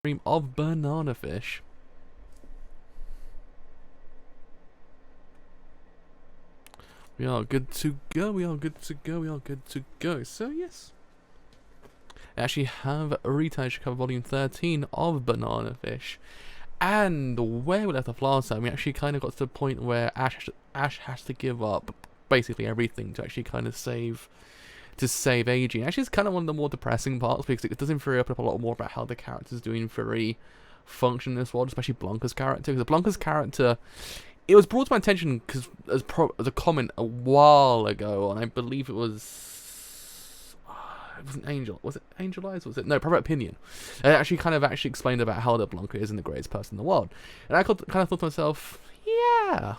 stream of banana fish. We are good to go, we are good to go, we are good to go. So yes, I actually have a retail cover volume 13 of Banana Fish. And where we left off last time, we actually kind of got to the point where Ash has to give up basically everything to actually kind of save AG. Actually, it's kind of one of the more depressing parts because it does open up a lot more about how the characters doing Fury function in this world, especially Blanca's character. Because Blanca's character, it was brought to my attention because as a comment a while ago, and I believe it wasn't Angel. Was it Angel Eyes? Was it? No, Private Opinion. It actually explained about how that Blanca isn't the greatest person in the world. And I kind of thought to myself, yeah,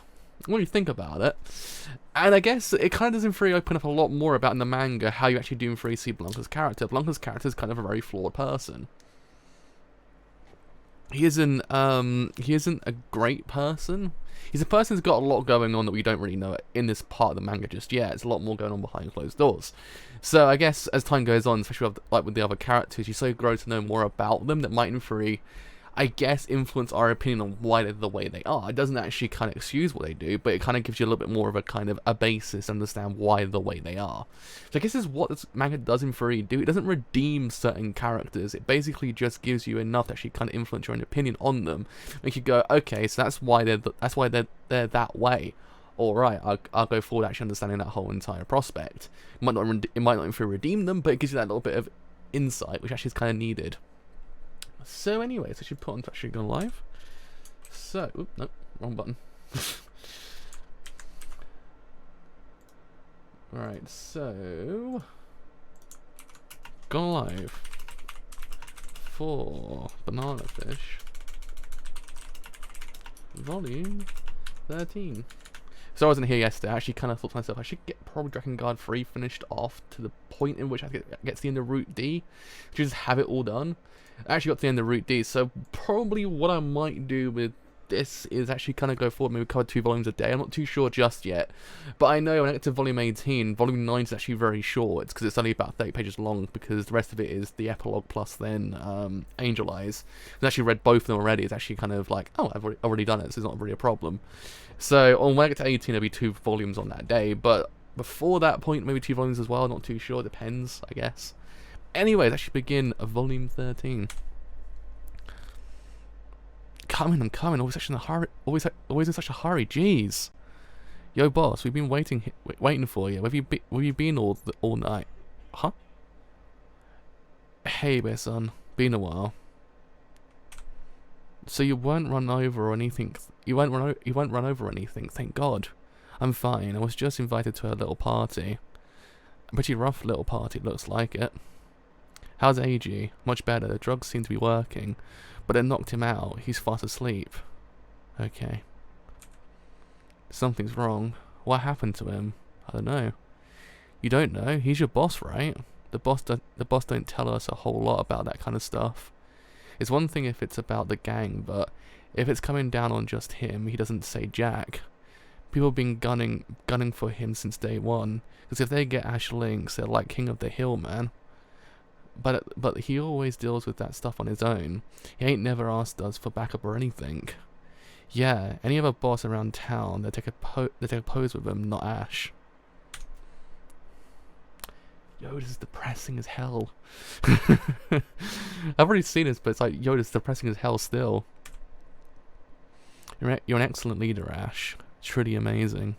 when you think about it. And I guess it kind of doesn't really open up a lot more about in the manga how you actually do really see Blanca's character. Blanca's character is kind of a very flawed person. He isn't a great person. He's a person who's got a lot going on that we don't really know in this part of the manga just yet. It's a lot more going on behind closed doors. So I guess as time goes on, especially with the other characters, you so grow to know more about them that might in theory, I guess, influence our opinion on why they're the way they are. It doesn't actually kind of excuse what they do, but it kind of gives you a little bit more of a kind of a basis to understand why the way they are. So I guess this is what this manga does in theory do. It doesn't redeem certain characters. It basically just gives you enough to actually kind of influence your own opinion on them. Make you go, okay, so that's why they're that way. All right, I'll go forward actually understanding that whole entire prospect. It might not in theory redeem them, but it gives you that little bit of insight, which actually is kind of needed. So anyways, I should put on to actually go live. So, oops, no, wrong button. Alright, so go live for Banana Fish Volume 13. So I wasn't here yesterday. I actually kind of thought to myself I should get probably Dragon Guard 3 finished off to the point in which I get to the end of Route D, just have it all done. I actually got to the end of Route D, so probably what I might do with this is actually kind of go forward, maybe cover 2 volumes a day. I'm not too sure just yet, but I know when I get to volume 18, volume 9 is actually very short. It's because it's only about 30 pages long, because the rest of it is the epilogue plus then Angel Eyes. I've actually read both of them already. It's actually kind of like, oh, I've already done it, so it's not really a problem. So when I get to 18, there'll be 2 volumes on that day, but before that point, maybe 2 volumes as well. Not too sure. Depends, I guess. Anyways, I should begin volume 13. I'm coming. Always such in a hurry. Always in such a hurry. Jeez. Yo, boss. We've been waiting for you. Where have you been all night? Huh? Hey, there, son. Been a while. So you weren't run over or anything. You weren't run over or anything. Thank God. I'm fine. I was just invited to a little party. A pretty rough little party. Looks like it. How's AG? Much better. The drugs seem to be working, but it knocked him out. He's fast asleep. Okay. Something's wrong. What happened to him? I don't know. You don't know? He's your boss, right? The boss don't tell us a whole lot about that kind of stuff. It's one thing if it's about the gang, but if it's coming down on just him, he doesn't say jack. People have been gunning for him since day one. Because if they get Ash Lynx, they're like king of the hill, man. But he always deals with that stuff on his own. He ain't never asked us for backup or anything. Yeah, any other boss around town, they take a pose with him, not Ash. Yo, this is depressing as hell. I've already seen this, but it's like, yo, this is depressing as hell still. You're an excellent leader, Ash. It's truly amazing.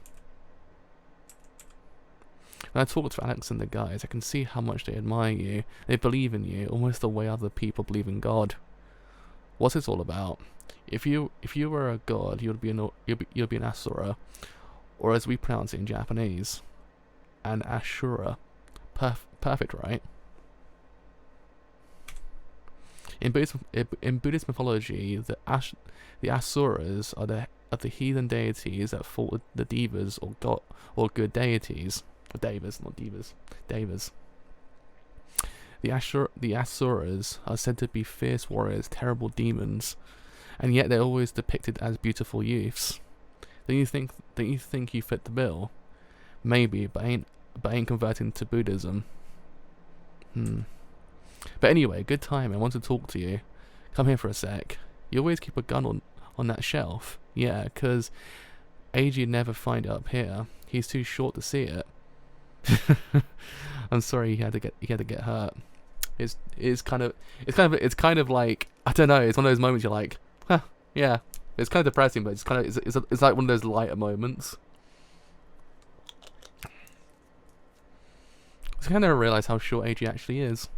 When I talk to Alex and the guys, I can see how much they admire you. They believe in you, almost the way other people believe in God. What's this all about? If you were a god, you'd be an Asura, or as we pronounce it in Japanese, an Ashura. Perfect, right? In Buddhist mythology, the Asuras are the heathen deities that fought with the Devas or good deities. Devas, not divas. Devas. The Asuras are said to be fierce warriors, terrible demons, and yet they're always depicted as beautiful youths. Don't you think you fit the bill? Maybe, but ain't converting to Buddhism. But anyway, good time. I want to talk to you. Come here for a sec. You always keep a gun on that shelf. Yeah, 'cause AG'd never find it up here. He's too short to see it. I'm sorry he had to get hurt. It's kind of like, I don't know, it's one of those moments you're like, huh, yeah. It's kind of depressing, but it's like one of those lighter moments. I kind of never realised how short AG actually is.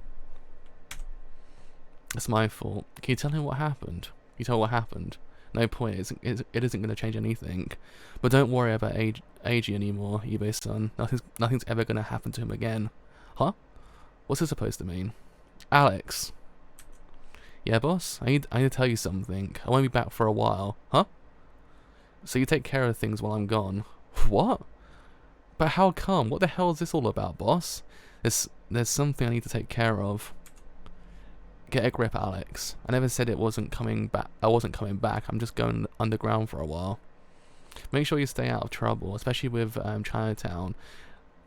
It's my fault. Can you tell him what happened? Can you tell what happened? No point. It isn't going to change anything. But don't worry about AG anymore, eBay-san. Nothing's ever going to happen to him again. Huh? What's this supposed to mean? Alex. Yeah, boss? I need to tell you something. I won't be back for a while. Huh? So you take care of things while I'm gone. What? But how come? What the hell is this all about, boss? There's something I need to take care of. Get a grip, Alex. I never said it wasn't coming back. I wasn't coming back. I'm just going underground for a while. Make sure you stay out of trouble, especially with Chinatown.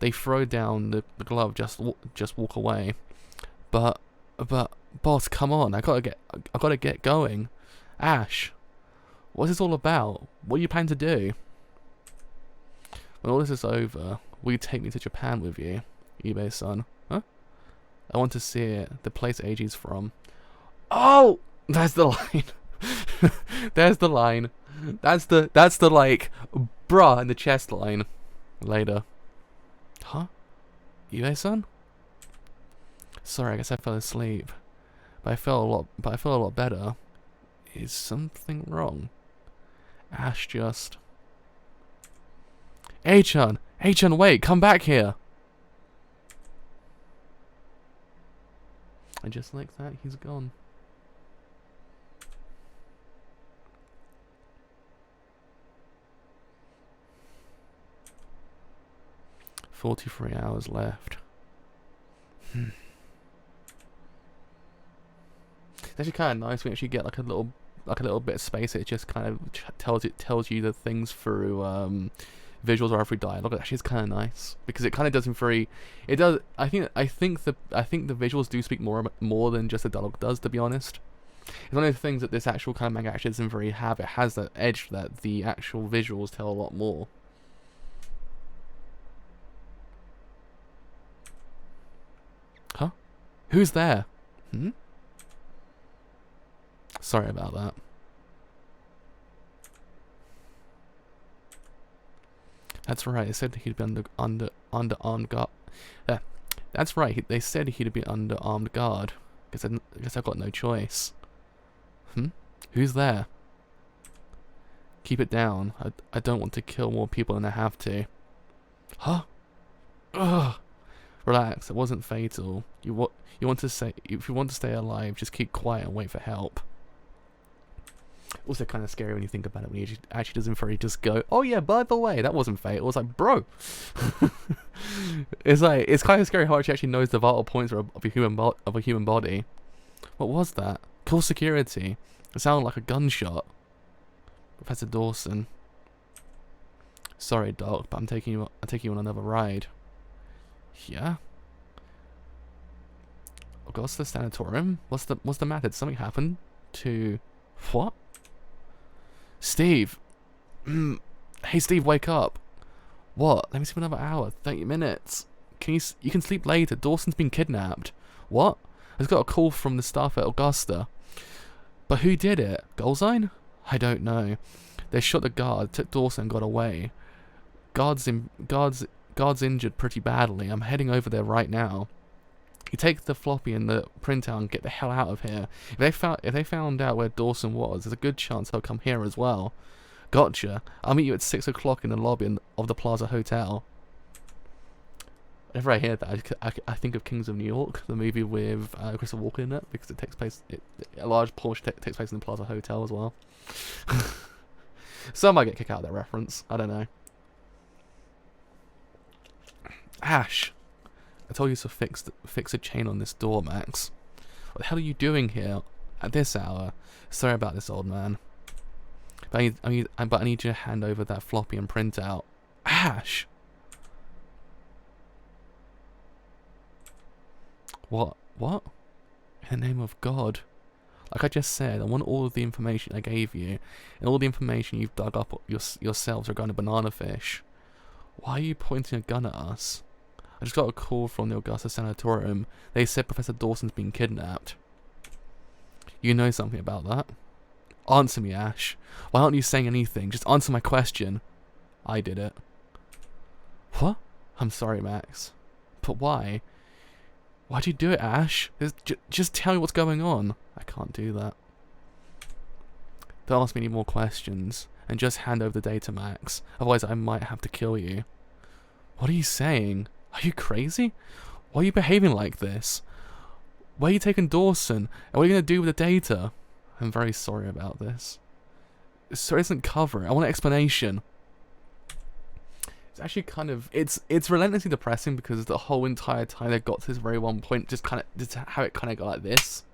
They throw down the glove, just walk away. But boss, come on! I gotta get going. Ash, what's this all about? What are you planning to do? When all this is over, will you take me to Japan with you, eBay-san? Huh? I want to see it. The place AG's from. Oh, that's the line. There's the line. That's the like, bruh in the chest line. Later. Huh? eBay-san? Sorry, I guess I fell asleep. But I feel a lot better. Is something wrong? Ash just. A-chan! A-chan, wait! Come back here! And just like that, he's gone. "43 hours left." It's actually kind of nice when you actually get like a little bit of space. It just kind of tells you the things through visuals or through dialogue. It actually is kind of nice because it kind of does very. It does. I think the visuals do speak more than just the dialogue does. To be honest, it's one of the things that this actual kind of manga actually doesn't very have. It has that edge that the actual visuals tell a lot more. Huh? Who's there? Hmm? Sorry about that. That's right. They said he'd be under armed guard. Yeah, that's right. They said he'd be under armed guard. Guess I've got no choice. Hmm? Who's there? Keep it down. I don't want to kill more people than I have to. Huh? Ugh. Relax. It wasn't fatal. If you want to stay alive, just keep quiet and wait for help. Also kind of scary when you think about it, when he actually doesn't very just go, oh yeah, by the way, that wasn't fatal. It was like, bro. It's kind of scary how she actually knows the vital points of a human body. What was that? Call security. It sounded like a gunshot. Professor Dawson. Sorry, Doc, but I'm taking you on another ride. Yeah. Augusta Sanatorium? What's the matter? Did something happen to what? Steve. Hey Steve, wake up. What? Let me sleep another hour. 30 minutes. You can sleep later. Dawson's been kidnapped. What? I just got a call from the staff at Augusta. But who did it? Golzine? I don't know. They shot the guard, took Dawson and got away. Guard's injured pretty badly. I'm heading over there right now. You take the floppy and the printout and get the hell out of here. If they found out where Dawson was, there's a good chance they'll come here as well. Gotcha. I'll meet you at 6 o'clock in the lobby of the Plaza Hotel. Whenever I hear that, I think of Kings of New York, the movie with Christopher Walken in it, because it takes place. A large portion takes place in the Plaza Hotel as well. Some might get kicked out of that reference. I don't know. Ash. I told you to fix a chain on this door, Max. What the hell are you doing here at this hour? Sorry about this, old man. But I need you to hand over that floppy and print out. Ash! What? In the name of God. Like I just said, I want all of the information I gave you, and all the information you've dug up yourselves regarding banana fish. Why are you pointing a gun at us? I just got a call from the Augusta Sanatorium. They said Professor Dawson's been kidnapped. You know something about that? Answer me, Ash. Why aren't you saying anything? Just answer my question. I did it. What? I'm sorry, Max. But why? Why'd you do it, Ash? Just tell me what's going on. I can't do that. Don't ask me any more questions, and just hand over the data, Max. Otherwise, I might have to kill you. What are you saying? Are you crazy? Why are you behaving like this? Where are you taking Dawson? And what are you going to do with the data? I'm very sorry about this. Sorry doesn't cover it. I want an explanation. It's actually kind of, it's relentlessly depressing because the whole entire time they got to this very one point, just how it kind of got like this,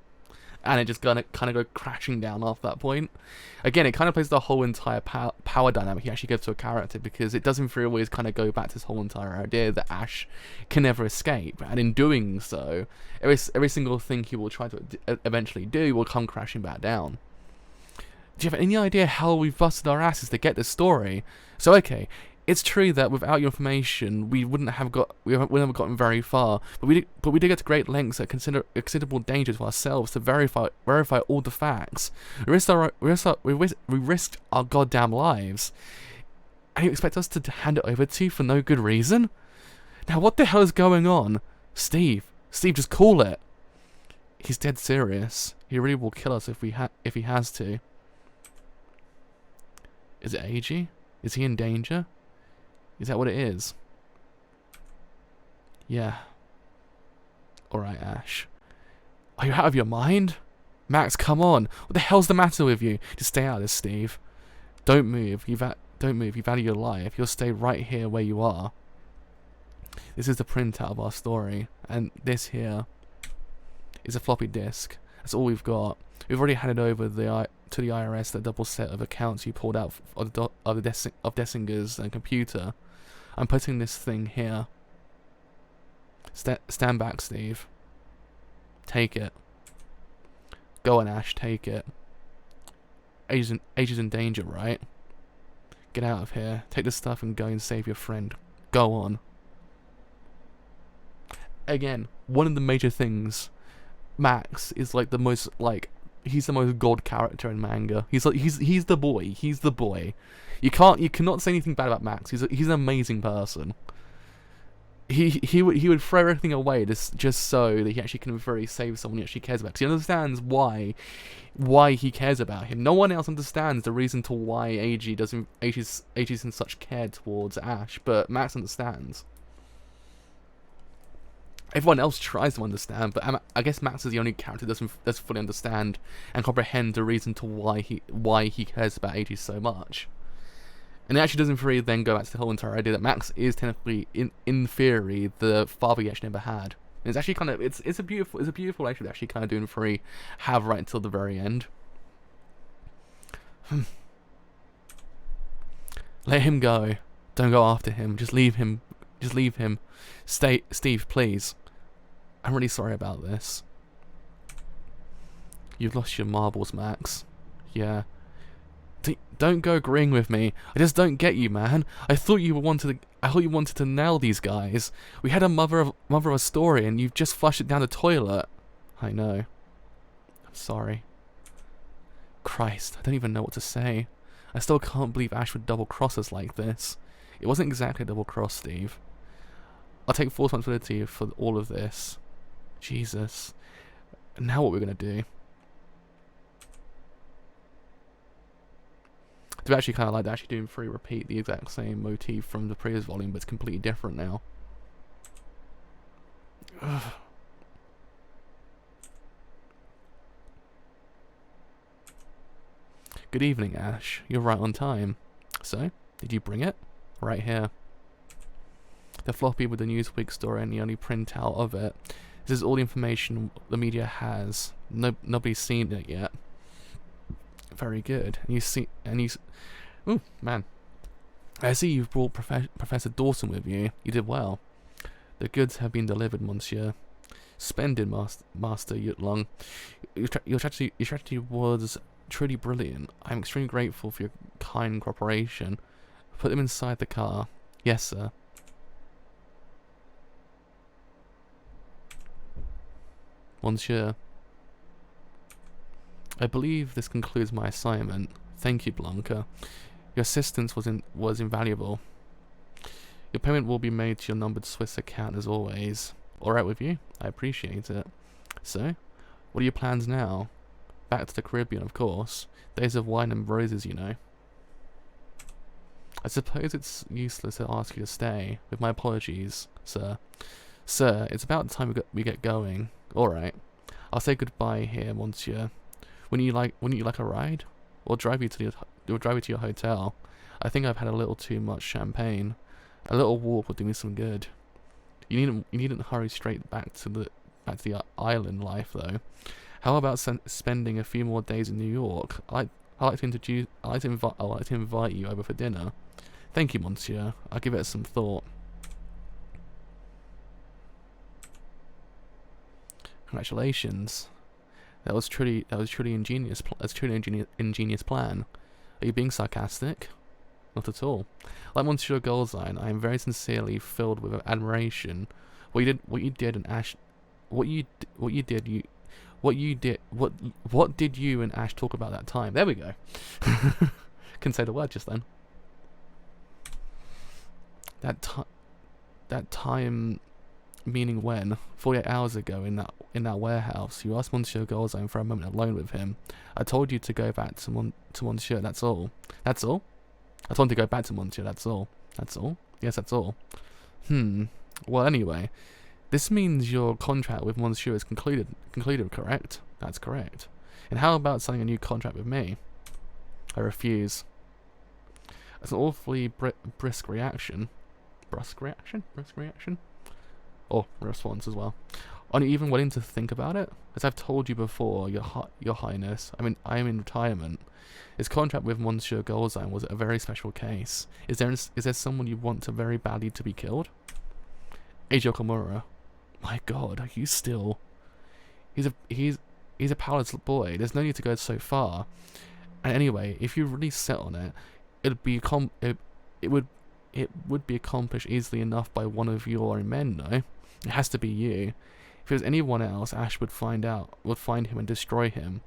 and it just gonna kind of go crashing down after that point. Again, it kind of plays the whole entire power dynamic he actually gives to a character, because it doesn't really always kind of go back to this whole entire idea that Ash can never escape, and in doing so, every single thing he will try to eventually do will come crashing back down. Do you have any idea how we've busted our asses to get this story? So okay, it's true that without your information, we wouldn't have gotten very far. But we did go to great lengths at considerable danger to ourselves to verify all the facts. We risked our goddamn lives, and you expect us to hand it over to you for no good reason? Now what the hell is going on, Steve? Steve, just call it. He's dead serious. He really will kill us if he has to. Is it AG? Is he in danger? Is that what it is? Yeah. Alright, Ash. Are you out of your mind? Max, come on. What the hell's the matter with you? Just stay out of this, Steve. Don't move. Don't move. You value your life. You'll stay right here where you are. This is the printout of our story. And this here is a floppy disk. That's all we've got. We've already handed over to the IRS the double set of accounts you pulled out of Dessinger's computer. I'm putting this thing here. Stand back, Steve. Take it. Go on, Ash, take it. Age is in danger, right? Get out of here. Take the stuff and go and save your friend. Go on. Again, one of the major things, Max is like the most, he's the most god character in manga. He's the boy. He's the boy. You cannot say anything bad about Max. He's an amazing person. He would throw everything away just so that he actually can really save someone he actually cares about. Because he understands why he cares about him. No one else understands the reason to why AG's in such care towards Ash, but Max understands. Everyone else tries to understand, but I guess Max is the only character that doesn't fully understand and comprehend the reason to why he cares about AG so much. And it actually doesn't really then go back to the whole entire idea that Max is technically, in theory, the father he actually never had. And it's actually kind of it's a beautiful relationship to actually kind of do in theory have right until the very end. Let him go. Don't go after him. Just leave him. Just leave him. Steve, please. I'm really sorry about this. You've lost your marbles, Max. Yeah. Don't go agreeing with me. I just don't get you, man. I thought you wanted to nail these guys. We had a mother of a story, and you've just flushed it down the toilet. I know. I'm sorry. Christ, I don't even know what to say. I still can't believe Ash would double-cross us like this. It wasn't exactly a double-cross, Steve. I'll take full responsibility for all of this. Jesus. Now what we're gonna do? I do actually kind of like that, actually doing free repeat the exact same motif from the previous volume, but it's completely different now. Ugh. Good evening, Ash. You're right on time. So, did you bring it? Right here. The floppy with the Newsweek story and the only printout of it. This is all the information the media has. Nobody's seen it yet. Very good. Oh, man. I see you've brought Professor Dawson with you. You did well. The goods have been delivered, monsieur. Splendid, Master Yutlong. Your strategy was truly brilliant. I'm extremely grateful for your kind cooperation. Put them inside the car. Yes, sir. Monsieur, I believe this concludes my assignment. Thank you, Blanca. Your assistance was invaluable. Your payment will be made to your numbered Swiss account as always. Alright with you? I appreciate it. So, what are your plans now? Back to the Caribbean, of course. Days of wine and roses, you know. I suppose it's useless to ask you to stay. With my apologies, sir. Sir, it's about time we get going. Alright. I'll say goodbye here, monsieur. Wouldn't you like a ride? Or drive you to your hotel. I think I've had a little too much champagne. A little walk will do me some good. You needn't hurry straight back to the island life though. How about spending a few more days in New York? I'd like to invite you over for dinner. Thank you, monsieur. I'll give it some thought. Congratulations. That was truly ingenious. That's truly an ingenious plan. Are you being sarcastic? Not at all. Like Monsieur Goldstein, I am very sincerely filled with admiration. What did you and Ash talk about that time? There we go. Couldn't say the word just then. That time, meaning when? 48 hours ago in that warehouse, you asked Monsieur Goldstein for a moment alone with him. I told you to go back to Monsieur. That's all. That's all. I told him to go back to Monsieur. That's all. That's all. Yes, that's all. Well, anyway, this means your contract with Monsieur is concluded. Correct? That's correct. And how about signing a new contract with me? I refuse. That's an awfully brisk reaction. Brusque reaction? Or response as well. Aren't you even willing to think about it? As I've told you before, your Highness, I am in retirement. His contract with Monsieur Goldstein was a very special case. Is there someone you want to very badly to be killed? Eiji Okamura. My God, are you still? He's a palace boy. There's no need to go so far. And anyway, if you really set on it, it would be accomplished easily enough by one of your own men, no? It has to be you. If it was anyone else, Ash would find him and destroy him.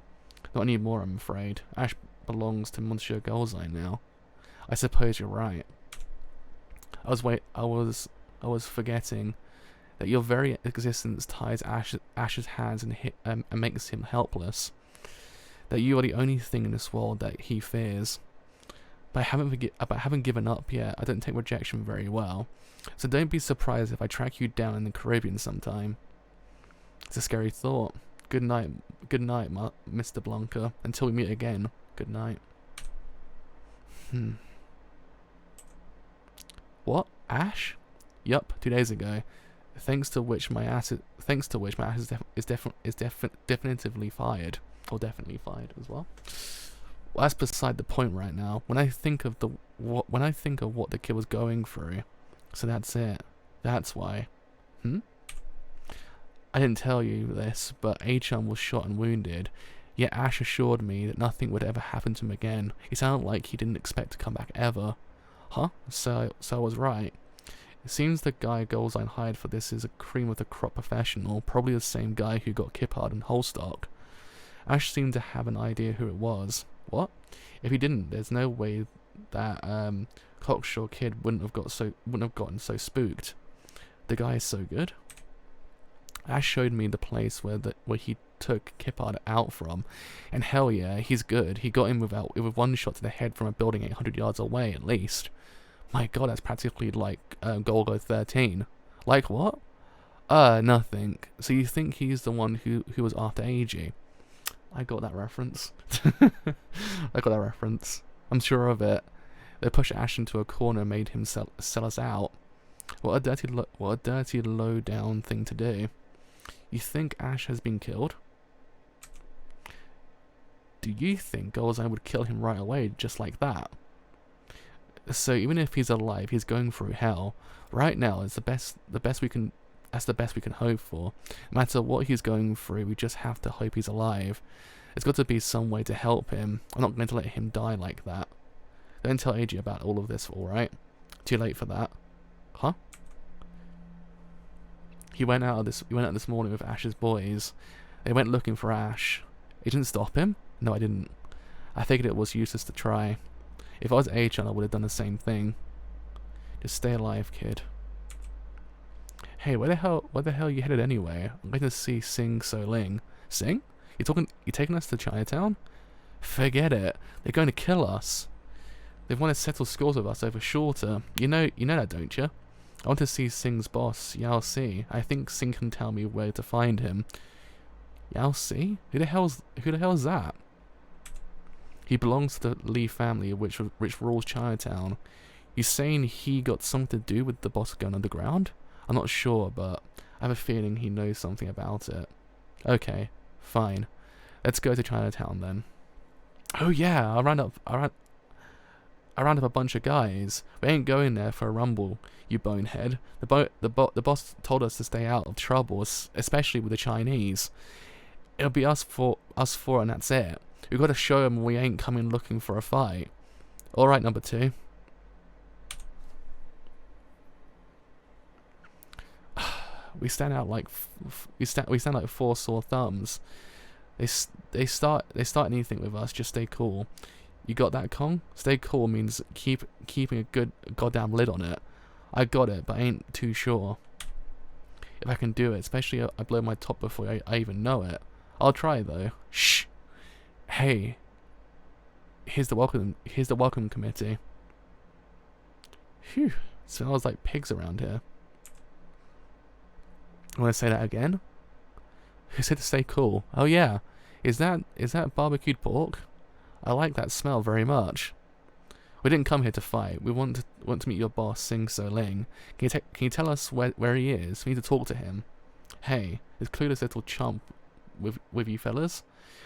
Not anymore, I'm afraid. Ash belongs to Monsieur Goldstein now. I suppose you're right. I was forgetting that your very existence ties Ash's hands and makes him helpless. That you are the only thing in this world that he fears. But I haven't given up yet. I don't take rejection very well. So don't be surprised if I track you down in the Caribbean sometime. It's a scary thought. Good night, Mr. Blanca. Until we meet again. Good night. What? Ash? Yup, 2 days ago. Thanks to which my ass is definitively fired, or definitely fired as well. Well, that's beside the point right now. When I think of what the kid was going through, so that's it. That's why. I didn't tell you this, but A-chan was shot and wounded. Yet Ash assured me that nothing would ever happen to him again. He sounded like he didn't expect to come back ever. Huh? So I was right. It seems the guy Goldstein hired for this is a cream of the crop professional, probably the same guy who got Kippard and Holstock. Ash seemed to have an idea who it was. What? If he didn't, there's no way that cocksure kid wouldn't have gotten so spooked. The guy is so good. Ash showed me the place where he took Kippard out from, and hell yeah, he's good. He got him with one shot to the head from a building 800 yards away at least. My God, that's practically like Golgo 13. Like what? Nothing. So you think he's the one who was after Eiji? I got that reference. I got that reference. I'm sure of it. They pushed Ash into a corner and made him sell us out. What a dirty low down thing to do. You think Ash has been killed? Do you think Goldstein would kill him right away just like that? So even if he's alive, he's going through hell. Right now, it's the best we can That's the best we can hope for. No matter what he's going through, we just have to hope he's alive. There's got to be some way to help him. I'm not going to let him die like that. Don't tell AJ about all of this, alright? Too late for that. Huh? He went out this morning with Ash's boys. They went looking for Ash. It didn't stop him? No, I didn't. I figured it was useless to try. If I was Achan, I would have done the same thing. Just stay alive, kid. Hey, where the hell are you headed anyway? I'm going to see Sing So Ling. Sing? You taking us to Chinatown? Forget it. They're going to kill us. They want to settle scores with us over shorter. You know that, don't you? I want to see Sing's boss, Yao Si. I think Sing can tell me where to find him. Yao Si? Who the hell's that? He belongs to the Lee family, which rules Chinatown. You saying he got something to do with the boss going underground? I'm not sure, but I have a feeling he knows something about it. Okay, fine. Let's go to Chinatown then. Oh yeah, I round up a bunch of guys. We ain't going there for a rumble, you bonehead. The boss told us to stay out of trouble, especially with the Chinese. It'll be us four, and that's it. We've got to show them we ain't coming looking for a fight. Alright, number 2. We stand out like like 4 sore thumbs. They start anything with us. Just stay cool. You got that, Kong? Stay cool means keeping a good goddamn lid on it. I got it, but I ain't too sure if I can do it. Especially I blow my top before I even know it. I'll try though. Shh. Hey. Here's the welcome committee. Phew. Smells like pigs around here. I want to say that again. Who said to stay cool? Oh yeah, is that barbecued pork? I like that smell very much. We didn't come here to fight. We want to meet your boss, Sing So Ling. Can you tell us where he is? We need to talk to him. Hey, this clueless little chump with you fellas.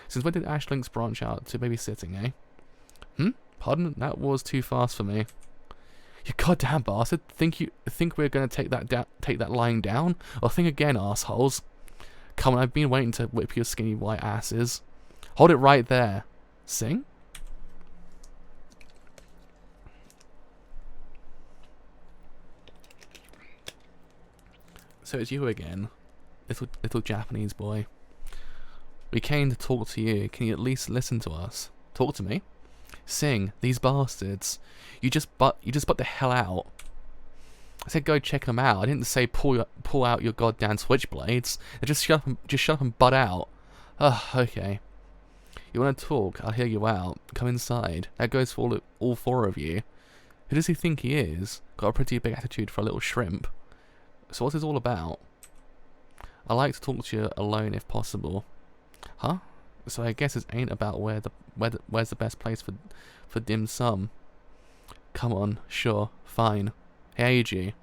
Since when did Ash Links branch out to babysitting, eh? Pardon? That was too fast for me. You goddamn bastard! Think we're gonna take that lying down? Or think again, assholes? Come on, I've been waiting to whip your skinny white asses. Hold it right there. Sing? So it's you again, little Japanese boy. We came to talk to you. Can you at least listen to us? Talk to me? Sing, these bastards. You just butt the hell out. I said go check them out. I didn't say pull out your goddamn switchblades. Just shut up and butt out. Ugh, okay. You want to talk? I'll hear you out. Come inside. That goes for all 4 of you. Who does he think he is? Got a pretty big attitude for a little shrimp. So what's this all about? I like to talk to you alone if possible. Huh? So I guess it ain't about where's the best place for dim sum. Come on, sure, fine. Hey AG,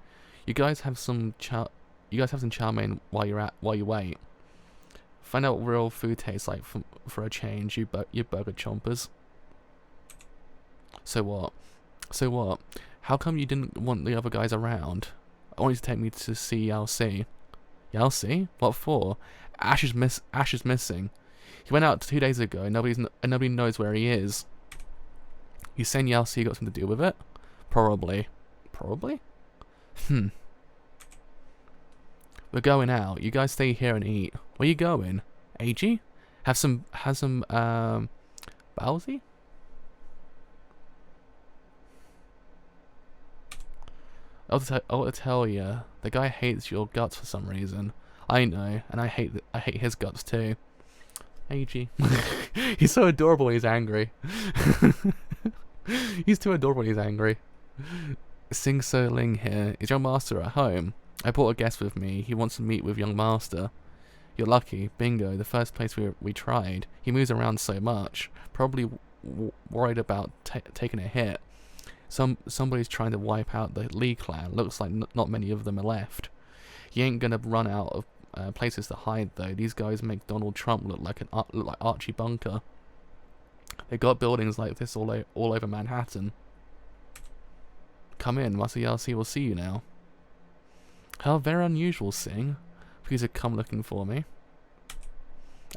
you guys have some chow mein while you wait. Find out what real food tastes like for a change, you burger chompers. So what? How come you didn't want the other guys around? I want you to take me to see Yao Si. Yao Si? What for? Ash is missing. He went out 2 days ago and nobody knows where he is. You saying Yao Si got something to do with it? Probably. Probably? We're going out. You guys stay here and eat. Where you going? AG? Have some Bowsy? I'll tell you, the guy hates your guts for some reason. I know, and I hate his guts too. AG. He's so adorable when he's angry. He's too adorable when he's angry. Sing So Ling here. Is young master at home? I brought a guest with me. He wants to meet with young master. You're lucky. Bingo. The first place we tried. He moves around so much. Probably worried about taking a hit. Somebody's trying to wipe out the Lee clan. Looks like not many of them are left. He ain't gonna run out of places to hide though. These guys make Donald Trump look like Archie Bunker. They got buildings like this all over Manhattan. Come in, Master Yasi will see you now. How very unusual, Sing. Please come looking for me.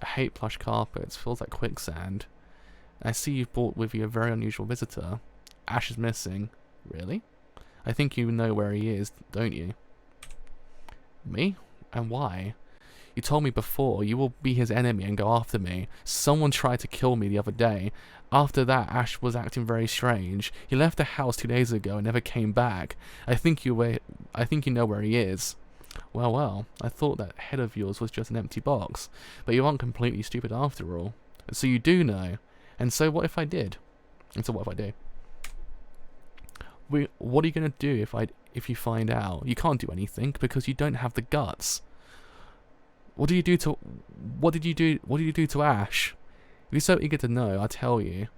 I hate plush carpets. Feels like quicksand. I see you've brought with you a very unusual visitor. Ash is missing. Really? I think you know where he is, don't you? Me? And why? You told me before you will be his enemy and go after me. Someone tried to kill me the other day. After that, Ash was acting very strange. He left the house 2 days ago and never came back. I think you know where he is. Well, well, I thought that head of yours was just an empty box. But you aren't completely stupid after all. So you do know. And so what if I did? And so what if I do? What are you gonna do if you find out? You can't do anything because you don't have the guts. What did you do to Ash? If you're so eager to know, I'll tell you.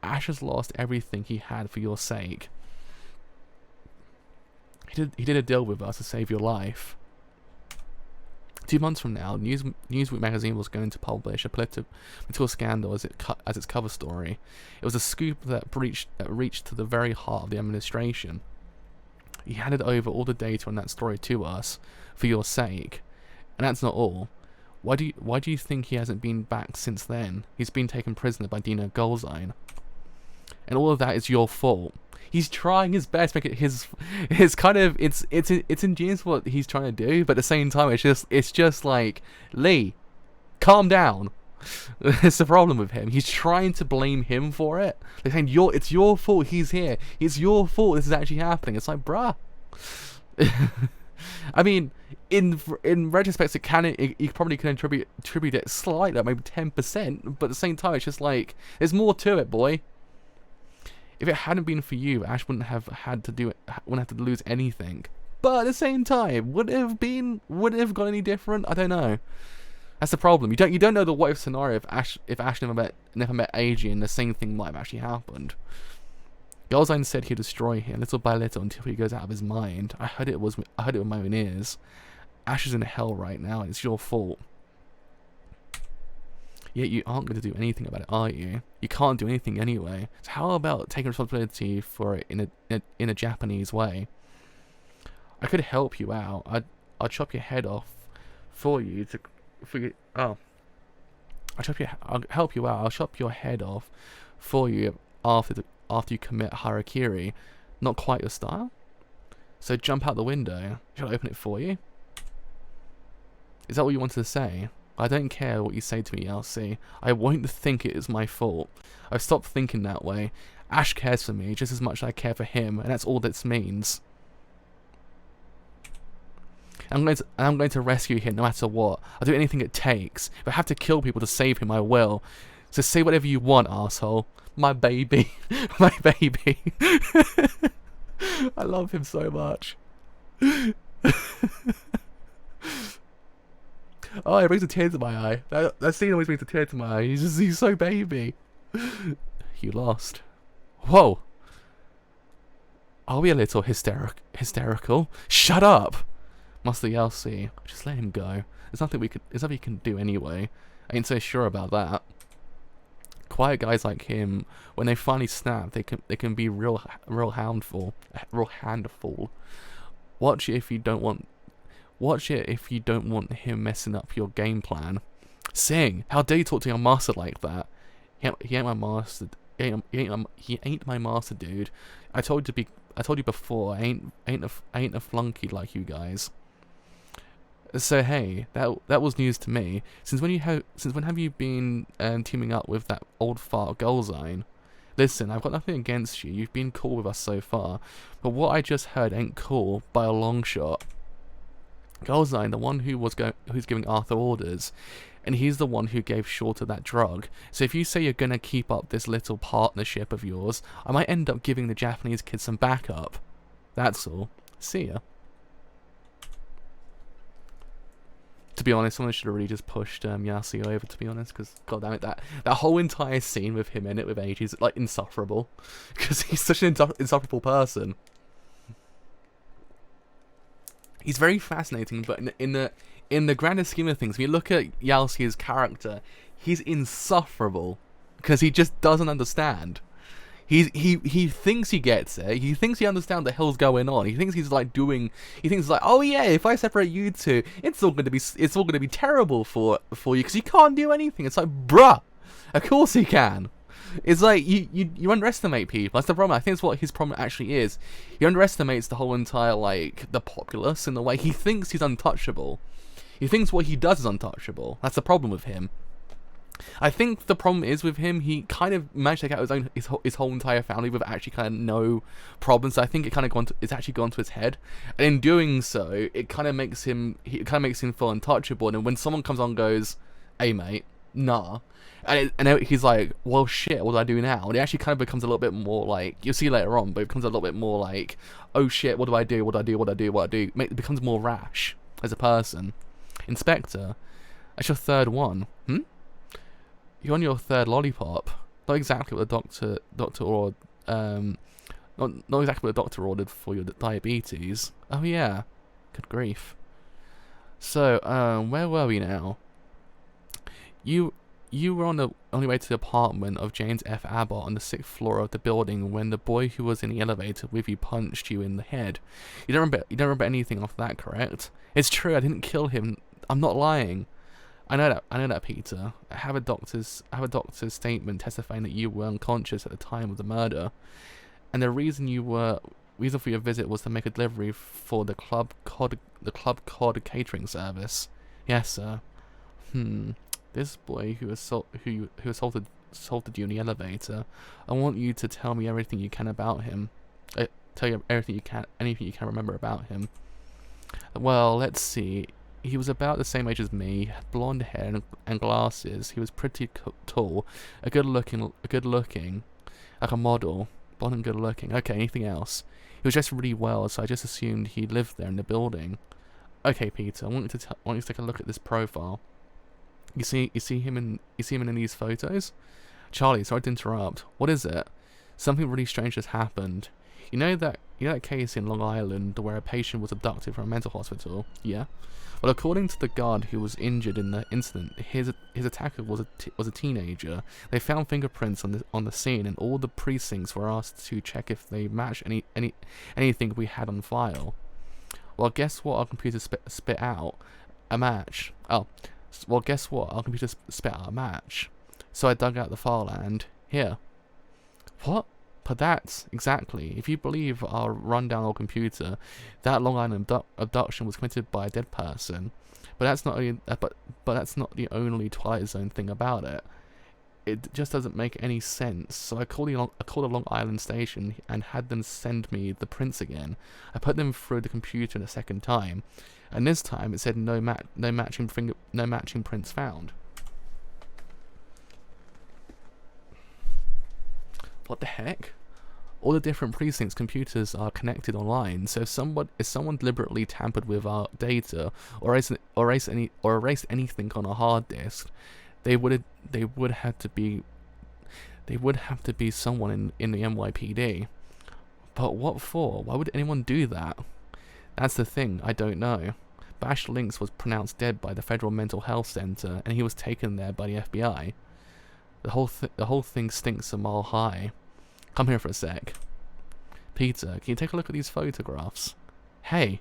Ash has lost everything he had for your sake. He did a deal with us to save your life. 2 months from now, Newsweek magazine was going to publish a political scandal as its cover story. It was a scoop that reached to the very heart of the administration. He handed over all the data on that story to us for your sake, and that's not all. Why do you think he hasn't been back since then? He's been taken prisoner by Dino Golzine, and all of that is your fault. He's trying his best to make it his kind of it's ingenious what he's trying to do, but at the same time it's just like, Lee, calm down. It's the problem with him. He's trying to blame him for it. They're saying it's your fault he's here. It's your fault this is actually happening. It's like, bruh. I mean, in retrospect, you probably can attribute it slightly, maybe 10%, but at the same time, it's just like, there's more to it, boy. If it hadn't been for you, Ash wouldn't have to lose anything. But at the same time, would it have gone any different? I don't know. That's the problem. You don't know the what if scenario if Ash never met AJ and the same thing might have actually happened. Golzine said he'd destroy him little by little until he goes out of his mind. I heard it with my own ears. Ash is in hell right now, and it's your fault. Yet you aren't going to do anything about it, are you? You can't do anything anyway. So how about taking responsibility for it in a Japanese way? I could help you out. I'll chop your head off for you to. I'll help you out. I'll chop your head off for you after you commit harakiri. Not quite your style. So jump out the window. Shall I open it for you? Is that what you wanted to say? I don't care what you say to me, Elsie. I won't think it is my fault. I've stopped thinking that way. Ash cares for me just as much as I care for him, and that's all this means. I'm going to rescue him no matter what. I'll do anything it takes. If I have to kill people to save him, I will. So say whatever you want, asshole. My baby. My baby. I love him so much. Oh, it brings a tear to my eye. That scene always brings a tear to my eye. He's so baby. You lost. Whoa. Are we a little hysterical? Shut up. Master Elsie, just let him go. There's nothing we can do anyway. I ain't so sure about that. Quiet guys like him, when they finally snap, they can be real handful. Watch it if you don't want him messing up your game plan. Sing, how dare you talk to your master like that? He ain't my master. He ain't my master, dude. I told you before. I ain't a flunky like you guys. So hey, that was news to me. Since when have you been teaming up with that old fart Golzine? Listen, I've got nothing against you. You've been cool with us so far, but what I just heard ain't cool by a long shot. Golzine, the one who's giving Arthur orders, and he's the one who gave Shorter that drug. So if you say you're gonna keep up this little partnership of yours, I might end up giving the Japanese kids some backup. That's all. See ya. To be honest, someone should have really just pushed Yasuo over, to be honest, because goddammit, that whole entire scene with him in it with Age is like insufferable, because he's such an insufferable person. He's very fascinating, but in the grander scheme of things, when you look at Yasuo's character, he's insufferable because he just doesn't understand. He thinks he gets it. He thinks he understands what the hell's going on. He thinks he's like doing. He thinks like, oh yeah, if I separate you two, it's all gonna be terrible for you because you can't do anything. It's like, bruh, of course he can. It's like you underestimate people. That's the problem. I think that's what his problem actually is. He underestimates the whole entire like the populace in the way he thinks he's untouchable. He thinks what he does is untouchable. That's the problem with him. I think the problem is with him, he kind of managed to take out his whole entire family with actually kind of no problems. So I think it's actually gone to his head, and in doing so, it kind of makes him feel untouchable. And when someone comes on and goes, "Hey mate, nah," and he's like, "Well shit, what do I do now?" And it actually kind of becomes a little bit more like, you'll see later on, but it becomes a little bit more like, "Oh shit, what do I do? What do I do? What do I do? What do I do?" It becomes more rash as a person. Inspector, that's your third one. You're on your third lollipop. Not exactly what the doctor ordered. Not exactly what the doctor ordered for your diabetes. Oh yeah, good grief. So where were we now? You were on the way to the apartment of James F. Abbott on the 6th floor of the building when the boy who was in the elevator with you punched you in the head. You don't remember anything of that, correct? It's true. I didn't kill him. I'm not lying. I know that, Peter. I have a doctor's statement testifying that you were unconscious at the time of the murder, and the reason for your visit was to make a delivery for the Club Cod catering service. Yes, sir. This boy who assaulted you in the elevator. I want you to tell me everything you can about him. Tell you anything you can remember about him. Well, let's see. He was about the same age as me, had blonde hair and glasses. He was pretty tall, good looking, like a model, blonde and good looking. Okay, anything else? He was dressed really well, so I just assumed he lived there in the building. Okay, Peter, I want you to take a look at this profile. You see him in these photos? Charlie, sorry to interrupt. What is it? Something really strange has happened. You know that case in Long Island where a patient was abducted from a mental hospital? Yeah. Well, according to the guard who was injured in the incident, his attacker was a teenager. They found fingerprints on the scene, and all the precincts were asked to check if they matched anything we had on file. Well, guess what? Our computer spit out a match. Oh, well, guess what? Our computer spit out a match. So I dug out the file and here. What? But that's exactly. If you believe our rundown old computer, that Long Island abduction was committed by a dead person. But that's not that's not the only Twilight Zone thing about it. It just doesn't make any sense. So I called the Long Island station and had them send me the prints again. I put them through the computer a second time, and this time it said no matching prints found. What the heck? All the different precincts' computers are connected online, so if someone deliberately tampered with our data or erased anything on a hard disk, they would have to be someone in the NYPD. But what for? Why would anyone do that? That's the thing, I don't know. Bash Links was pronounced dead by the Federal Mental Health Center, and he was taken there by the FBI. The whole thing stinks a mile high. Come here for a sec. Peter, can you take a look at these photographs? Hey,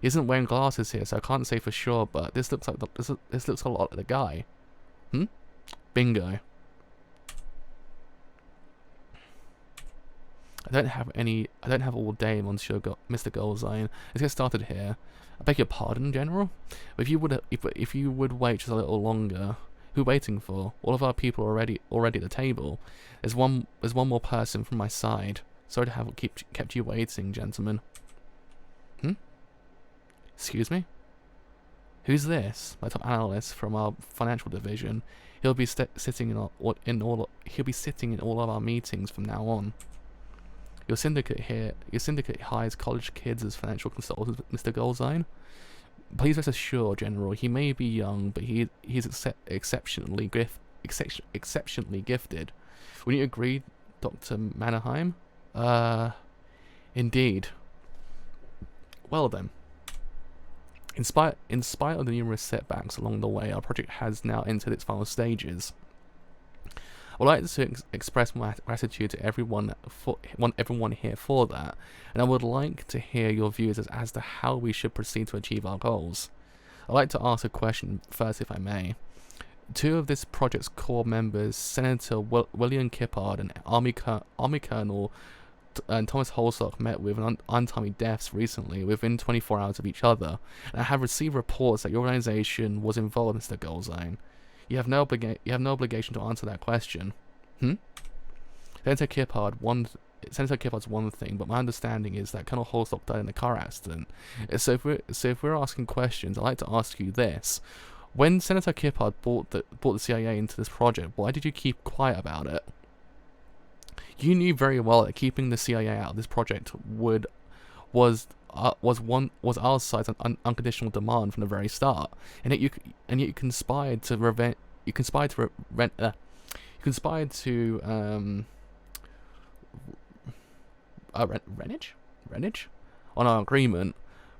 he isn't wearing glasses here, so I can't say for sure, but this looks a lot like the guy. Bingo. I don't have all day, Monsieur Mr. Goldzine. Let's get started here. I beg your pardon, General. But if you would wait just a little longer. Who waiting for? All of our people are already at the table. There's one more person from my side. Sorry to have kept you waiting, gentlemen. Excuse me? Who's this? My top analyst from our financial division. He'll be sitting in all of our meetings from now on. Your syndicate hires college kids as financial consultants, Mr. Goldzine. Please rest assured, General, he may be young, but he's exceptionally gifted. Wouldn't you agree, Dr. Mannerheim? Indeed. Well then. In spite of the numerous setbacks along the way, our project has now entered its final stages. I'd like to express my gratitude to everyone here for that, and I would like to hear your views as to how we should proceed to achieve our goals. I'd like to ask a question first, if I may. Two of this project's core members, Senator William Kippard and Army Colonel Thomas Holsock, met with untimely deaths recently within 24 hours of each other, and I have received reports that your organization was involved in the goal zone. You have no obligation to answer that question. Senator Kippard's one thing, but my understanding is that Colonel Holsock died in a car accident. So if we're asking questions, I'd like to ask you this. When Senator Kippard brought the CIA into this project, why did you keep quiet about it? You knew very well that keeping the CIA out of this project was our side's unconditional demand from the very start, and yet you conspired to renege on our agreement.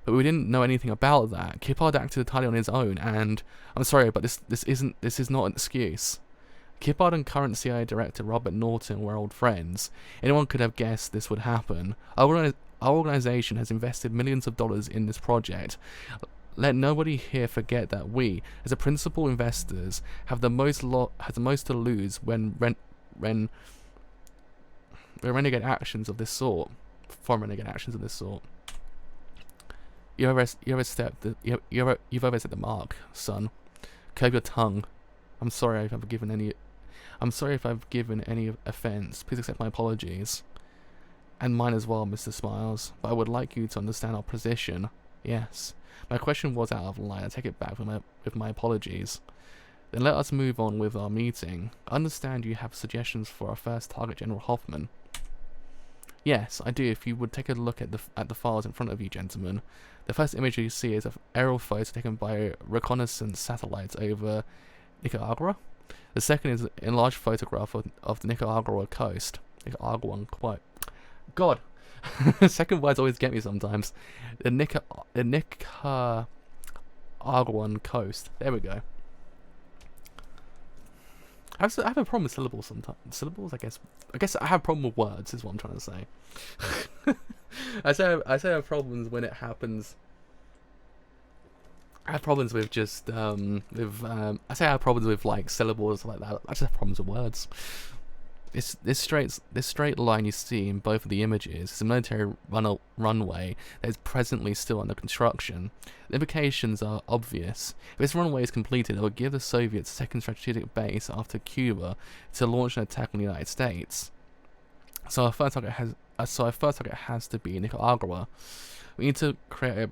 But we didn't know anything about that. Kippard acted entirely on his own, and I'm sorry, but this is not an excuse. Kippard and current CIA Director Robert Norton were old friends. Anyone could have guessed this would happen. Our organization has invested millions of dollars in this project. Let nobody here forget that we, as a principal investors, have the most to lose when renegade actions of this sort. You've overstepped the mark, son. Curb your tongue. I'm sorry if I've given any offense. Please accept my apologies. And mine as well, Mr. Smiles. But I would like you to understand our position. Yes. My question was out of line. I take it back with my apologies. Then let us move on with our meeting. I understand you have suggestions for our first target, General Hoffman. Yes, I do. If you would take a look at the files in front of you, gentlemen. The first image you see is of aerial photos taken by reconnaissance satellites over Nicaragua. The second is an enlarged photograph of the Nicaragua coast. Nicaraguan quote. God, second words always get me sometimes. The Nicaraguan coast. There we go. I have a problem with syllables sometimes. Syllables, I guess I have a problem with words, is what I'm trying to say. I say I have problems when it happens. I have problems with just I say I have problems with like syllables like that. I just have problems with words. This straight line you see in both of the images is a military runway that is presently still under construction. The implications are obvious. If this runway is completed, it will give the Soviets a second strategic base after Cuba to launch an attack on the United States. So our first target has to be Nicaragua. We need to create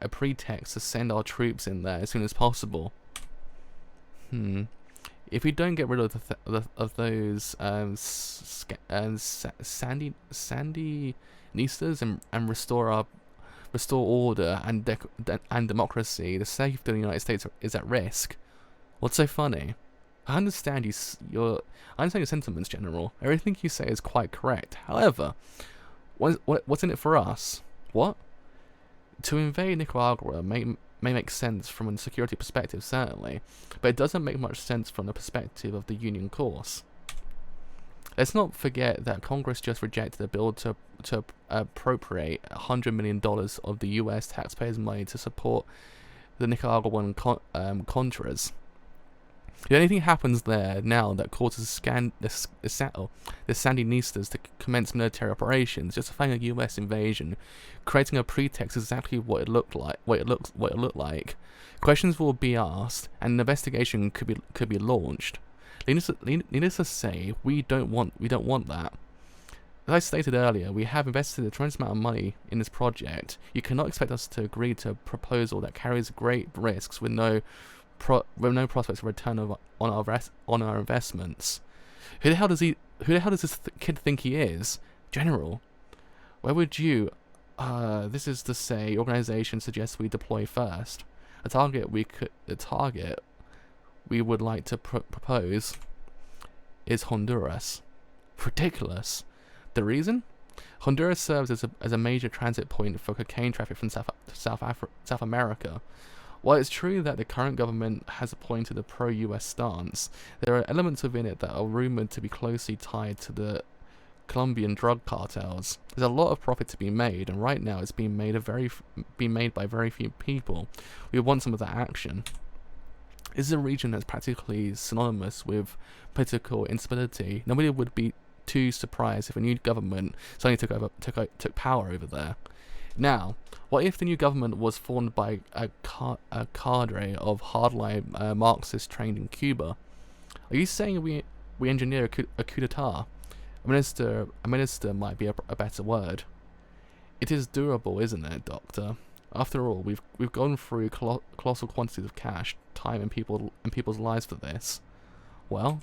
a pretext to send our troops in there as soon as possible. If we don't get rid of those Sandinistas and restore order and democracy, the safety of the United States is at risk. What's so funny? I understand your sentiments, General. Everything you say is quite correct. However, what's in it for us? What? To invade Nicaragua may make sense from a security perspective, certainly, but it doesn't make much sense from the perspective of the Union course. Let's not forget that Congress just rejected a bill to appropriate $100 million of the U.S. taxpayers' money to support the Nicaraguan Contras. If anything happens there now that causes the Sandinistas to commence military operations, justifying a U.S. invasion, creating a pretext is exactly what it looked like. Questions will be asked, and an investigation could be launched. Needless to say, we don't want that. As I stated earlier, we have invested a tremendous amount of money in this project. You cannot expect us to agree to a proposal that carries great risks with no prospects of return on our investments. Who the hell does this kid think he is? General, where would you, this is to say, organization suggests we deploy first. The target we would like to propose is Honduras. Ridiculous. The reason? Honduras serves as a major transit point for cocaine traffic from South America. While it's true that the current government has appointed a pro-US stance, there are elements within it that are rumoured to be closely tied to the Colombian drug cartels. There's a lot of profit to be made, and right now it's being made by very few people. We want some of that action. This is a region that's practically synonymous with political instability. Nobody would be too surprised if a new government suddenly took power over there. Now, what if the new government was formed by a cadre of hardline Marxists trained in Cuba? Are you saying we engineer a coup d'etat? A minister might be a better word. It is durable, isn't it, Doctor? After all, we've gone through colossal quantities of cash, time, and people's lives for this. Well,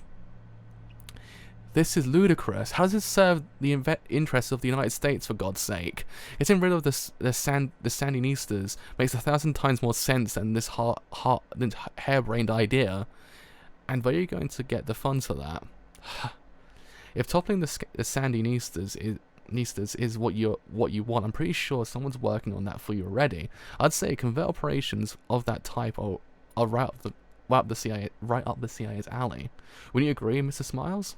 this is ludicrous. How does this serve the interests of the United States, for God's sake? Getting rid of the Sandinistas makes 1,000 times more sense than this harebrained idea. And where are you going to get the funds for that? If toppling the Sandinistas is what you want, I'm pretty sure someone's working on that for you already. I'd say convert operations of that type are right up the CIA's alley. Wouldn't you agree, Mr. Smiles?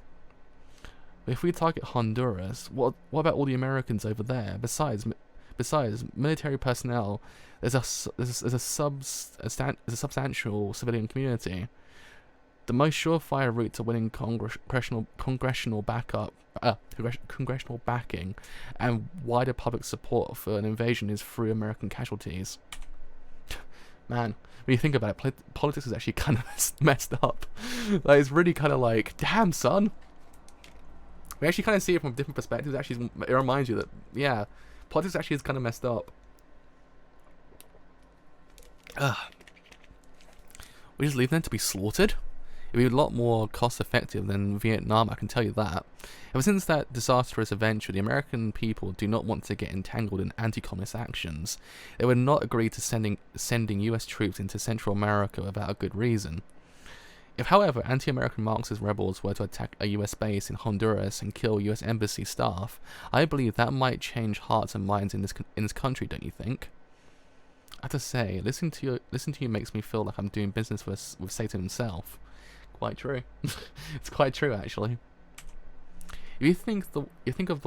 But if we target Honduras, what about all the Americans over there? Besides military personnel, there's a substantial civilian community. The most surefire route to winning congressional backing and wider public support for an invasion is through American casualties. Man, when you think about it, politics is actually kind of messed up. Like, it's really kind of like, damn, son. We actually kind of see it from different perspectives. Actually, it reminds you that, yeah, politics actually is kind of messed up. We just leave them to be slaughtered? It'd be a lot more cost-effective than Vietnam, I can tell you that. Ever since that disastrous adventure, the American people do not want to get entangled in anti-communist actions. They would not agree to sending US troops into Central America without a good reason. If, however, anti-American Marxist rebels were to attack a US base in Honduras and kill US embassy staff, I believe that might change hearts and minds in this country, don't you think? I have to say, listening to you makes me feel like I'm doing business with Satan himself. Quite true. It's quite true, actually. If you think of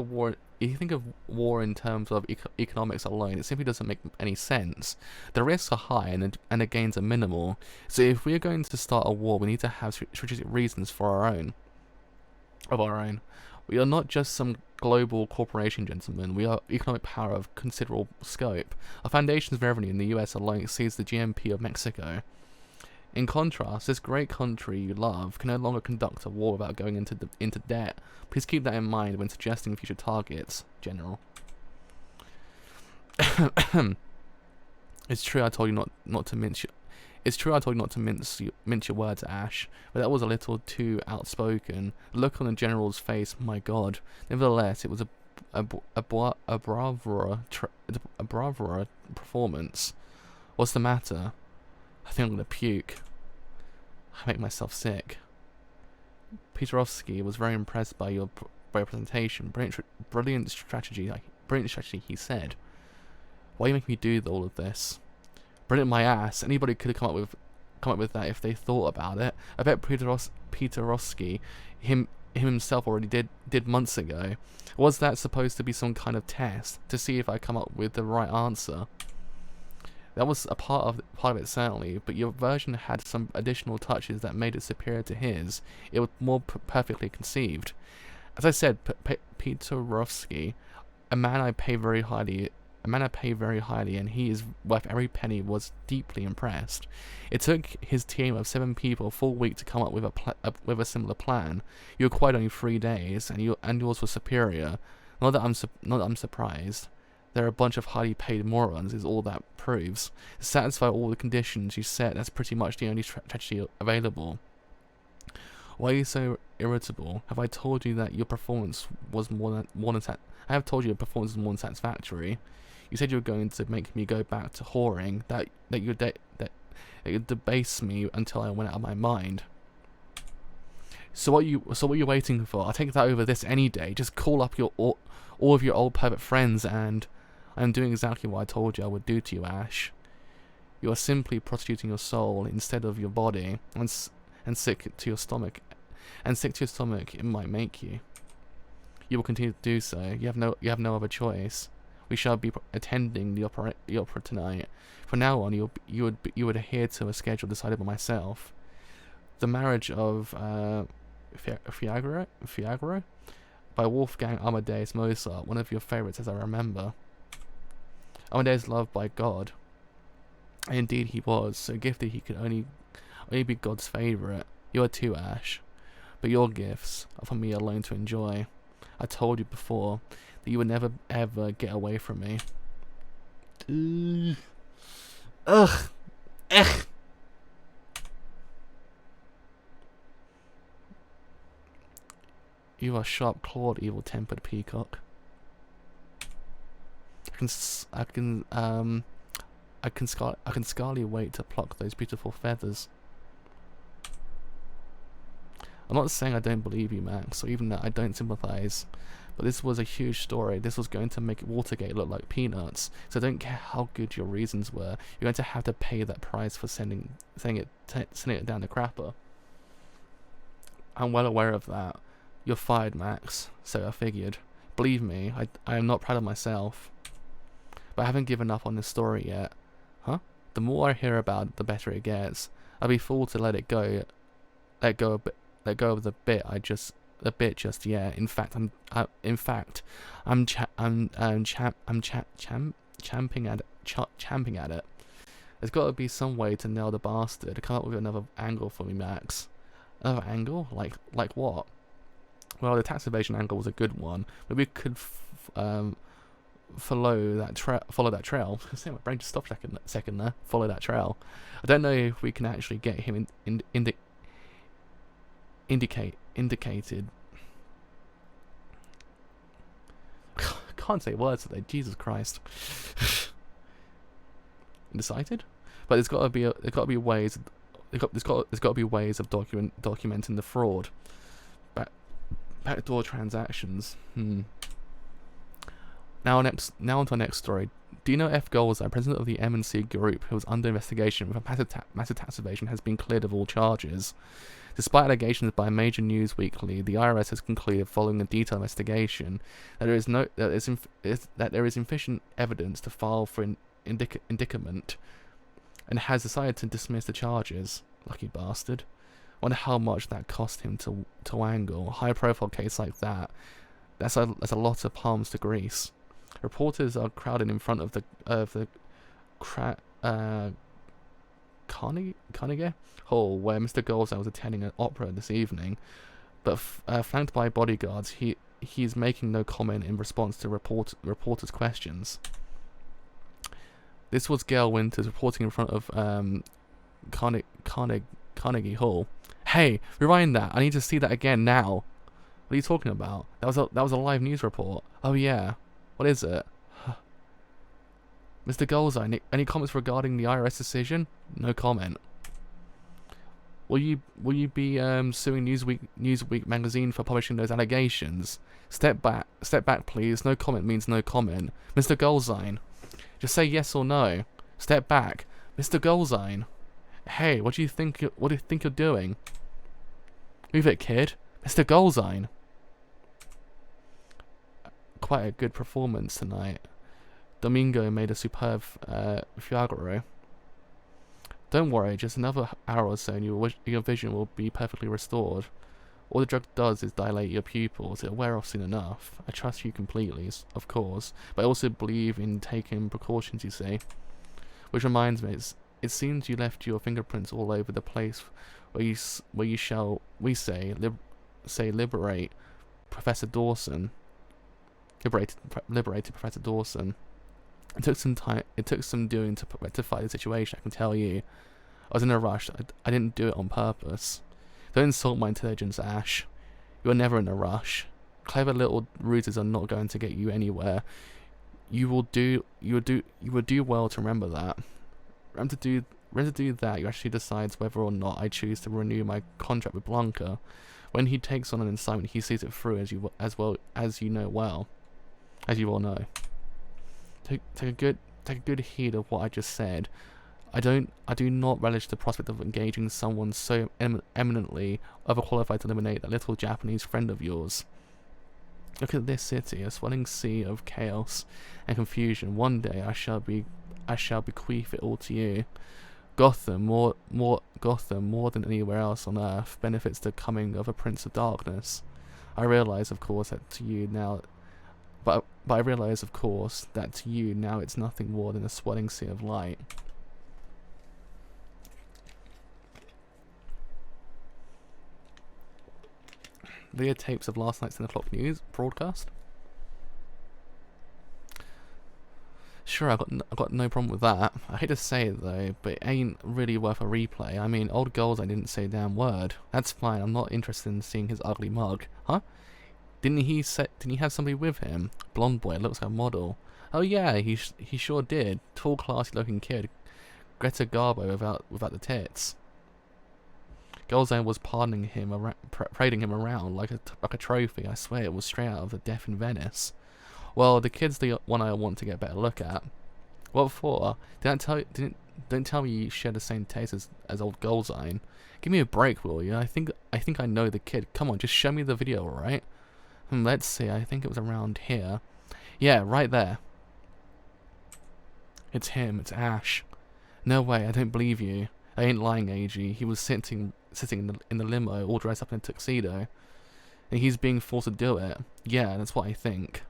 war in terms of economics alone, it simply doesn't make any sense. The risks are high and the gains are minimal. So if we are going to start a war, we need to have strategic reasons for our own. We are not just some global corporation, gentlemen. We are economic power of considerable scope. Our foundation's revenue in the US alone exceeds the GNP of Mexico. In contrast, this great country you love can no longer conduct a war without going into debt. Please keep that in mind when suggesting future targets, General. It's true I told you not to mince your words, Ash, but that was a little too outspoken. The look on the General's face, my God. Nevertheless, it was a bravura performance. What's the matter? I think I'm gonna puke. I make myself sick. Peterovsky was very impressed by your presentation. Brilliant strategy, he said. Why are you making me do all of this? Brilliant my ass. Anybody could have come up with that if they thought about it. I bet Peterovsky himself already did months ago. Was that supposed to be some kind of test to see if I come up with the right answer? That was a part of it, certainly, but your version had some additional touches that made it superior to his. It was more perfectly conceived. As I said, Peterovsky, a man I pay very highly, and he is worth every penny, was deeply impressed. It took his team of 7 people a full week to come up with a similar plan. You were quite only 3 days, and yours was superior. Not that I'm surprised. They're a bunch of highly paid morons, is all that proves. To satisfy all the conditions you set, that's pretty much the only strategy available. Why are you so irritable? Have I told you that your performance was more than satisfactory? You said you were going to make me go back to whoring, that you'd debase me until I went out of my mind. So what are you waiting for? I'll take that over this any day. Just call up all of your old pervert friends and I'm doing exactly what I told you I would do to you, Ash. You are simply prostituting your soul instead of your body, and sick to your stomach. And sick to your stomach, it might make you. You will continue to do so. You have no other choice. We shall be attending the opera tonight. From now on, you would adhere to a schedule decided by myself. The Marriage of Figaro by Wolfgang Amadeus Mozart, one of your favorites as I remember. Amadeus loved by God. And indeed he was, so gifted he could only be God's favourite. You are too, Ash. But your gifts are for me alone to enjoy. I told you before that you would never ever get away from me. Ugh. Ugh. You are sharp-clawed, evil-tempered peacock. I can scarcely wait to pluck those beautiful feathers. I'm not saying I don't believe you, Max, or even that I don't sympathize, but this was a huge story. This was going to make Watergate look like peanuts, so I don't care how good your reasons were. You're going to have to pay that price for sending it down the crapper. I'm well aware of that. You're fired, Max, so I figured. Believe me, I am not proud of myself. But I haven't given up on this story yet. Huh? The more I hear about it, the better it gets. I'd be fool to let go of the bit just yet. In fact, I'm champing at it. There's got to be some way to nail the bastard. Come up with another angle for me, Max. Another angle? Like what? Well, the tax evasion angle was a good one. Maybe we could follow that trail. My brain just stopped a second there. Follow that trail. I don't know if we can actually get him indicated. Can't say words today. Jesus Christ. Indecisive? But there's got to be ways. There's got to be ways of documenting the fraud. Backdoor transactions. Now on to our next story. Do you know F. Goldseye, president of the M&C Group, who was under investigation for massive tax evasion, has been cleared of all charges? Despite allegations by a major news weekly, the IRS has concluded, following a detailed investigation, that there is insufficient evidence to file for indictment, and has decided to dismiss the charges. Lucky bastard. Wonder how much that cost him to angle. A high-profile case like that. That's a lot of palms to grease. Reporters are crowded in front of the Carnegie Hall, where Mr. Goldseye was attending an opera this evening, but flanked by bodyguards, he's making no comment in response to reporters' questions. This was Gail Winters reporting in front of Carnegie Hall. Hey, rewind that. I need to see that again now. What are you talking about? That was a live news report. Oh yeah. What is it? Mr. Goldseye, any comments regarding the IRS decision? No comment. Will you be suing Newsweek magazine for publishing those allegations? Step back, please. No comment means no comment. Mr. Goldseye, just say yes or no. Step back, Mr. Goldseye. Hey, what do you think you're doing? Move it, kid. Mr. Goldseye. Quite a good performance tonight. Domingo made a superb Figaro. Don't worry, just another hour or so and your vision will be perfectly restored. All the drug does is dilate your pupils. It'll wear off soon enough. I trust you completely, of course, but I also believe in taking precautions, you see. Which reminds me, it seems you left your fingerprints all over the place where you shall liberate Professor Dawson. Liberated Professor Dawson. It took some time. It took some doing to rectify the situation, I can tell you. I was in a rush. I didn't do it on purpose. Don't insult my intelligence, Ash. You are never in a rush. Clever little ruses are not going to get you anywhere. You will do well to remember that. Remember to do that, you actually decides whether or not I choose to renew my contract with Blanca. When he takes on an assignment, he sees it through as well as you all know. Take a good heed of what I just said. I do not relish the prospect of engaging someone so eminently overqualified to eliminate that little Japanese friend of yours. Look at this city, a swelling sea of chaos and confusion. One day I shall bequeath it all to you. Gotham, more than anywhere else on earth, benefits the coming of a Prince of Darkness. I realize, of course, that to you now, but I realize, of course, that to you now it's nothing more than a swelling sea of light. Videotapes of last night's 10 o'clock news broadcast. Sure, I got no problem with that. I hate to say it though, but it ain't really worth a replay. I mean, old goals, I didn't say a damn word. That's fine. I'm not interested in seeing his ugly mug, huh? Didn't he have somebody with him? Blonde boy, looks like a model. Oh yeah, he sure did. Tall, classy-looking kid. Greta Garbo without the tits. Golzane was parading him around like a trophy. I swear it was straight out of The Death in Venice. Well, the kid's the one I want to get a better look at. What for? Don't tell me you share the same taste as old Golzane. Give me a break, will you? I think I know the kid. Come on, just show me the video, alright? Let's see. I think it was around here. Yeah, right there. It's him. It's Ash. No way. I don't believe you. I ain't lying, AG. He was sitting in the limo, all dressed up in a tuxedo, and he's being forced to do it. Yeah, that's what I think.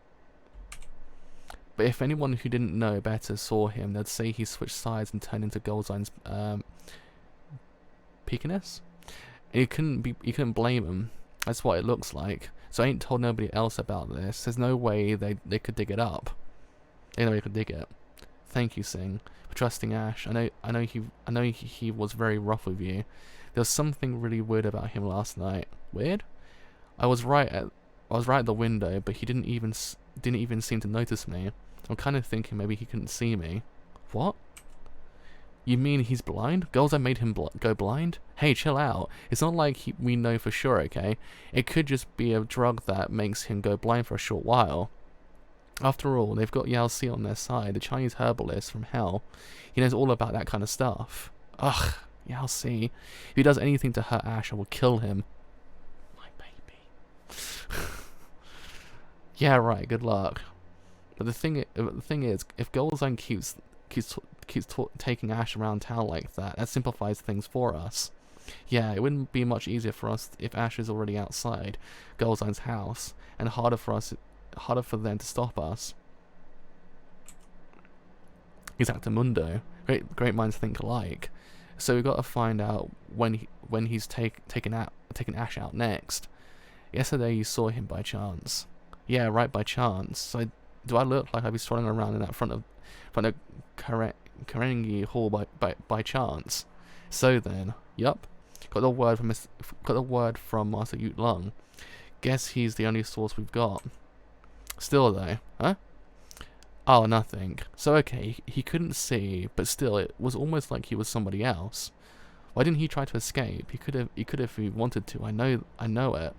But if anyone who didn't know better saw him, they'd say he switched sides and turned into Goldzine's Pekiness. And you couldn't blame him. That's what it looks like. So I ain't told nobody else about this. There's no way they could dig it up. Ain't no way they could dig it. Thank you, Singh, for trusting Ash. I know he was very rough with you. There was something really weird about him last night. Weird? I was right at the window, but he didn't even seem to notice me. I'm kind of thinking maybe he couldn't see me. What? You mean he's blind? Golzane made him go blind? Hey, chill out. It's not like we know for sure, okay? It could just be a drug that makes him go blind for a short while. After all, they've got Yao Si on their side, the Chinese herbalist from hell. He knows all about that kind of stuff. Ugh, Yao Si. If he does anything to hurt Ash, I will kill him. My baby. Yeah, right, good luck. But the thing is, if Golzane keeps taking Ash around town like that simplifies things for us. Yeah, it wouldn't be much easier for us if Ash is already outside Golzane's house, and harder for them to stop us. Exactamundo. Great minds think alike. So we've got to find out when he's taking Ash out next. Yesterday you saw him by chance. Yeah, right, by chance. So do I look like I'd be strolling around in that front of Karengi Hall by chance? So then, yup. Got the word from Master Yut Lung. Guess he's the only source we've got. Still though, huh? Oh, nothing. So okay, he couldn't see, but still, it was almost like he was somebody else. Why didn't he try to escape? He could have if he wanted to. I know it.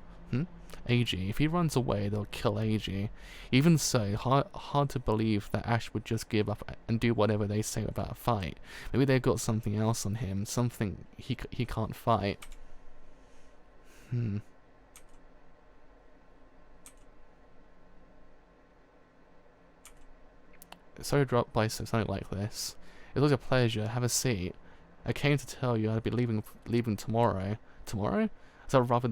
AG. If he runs away, they'll kill AG. Even so, hard to believe that Ash would just give up and do whatever they say about a fight. Maybe they've got something else on him, something he can't fight. So dropped by something like this. It was a pleasure. Have a seat. I came to tell you I'd be leaving tomorrow. Tomorrow? Is that rather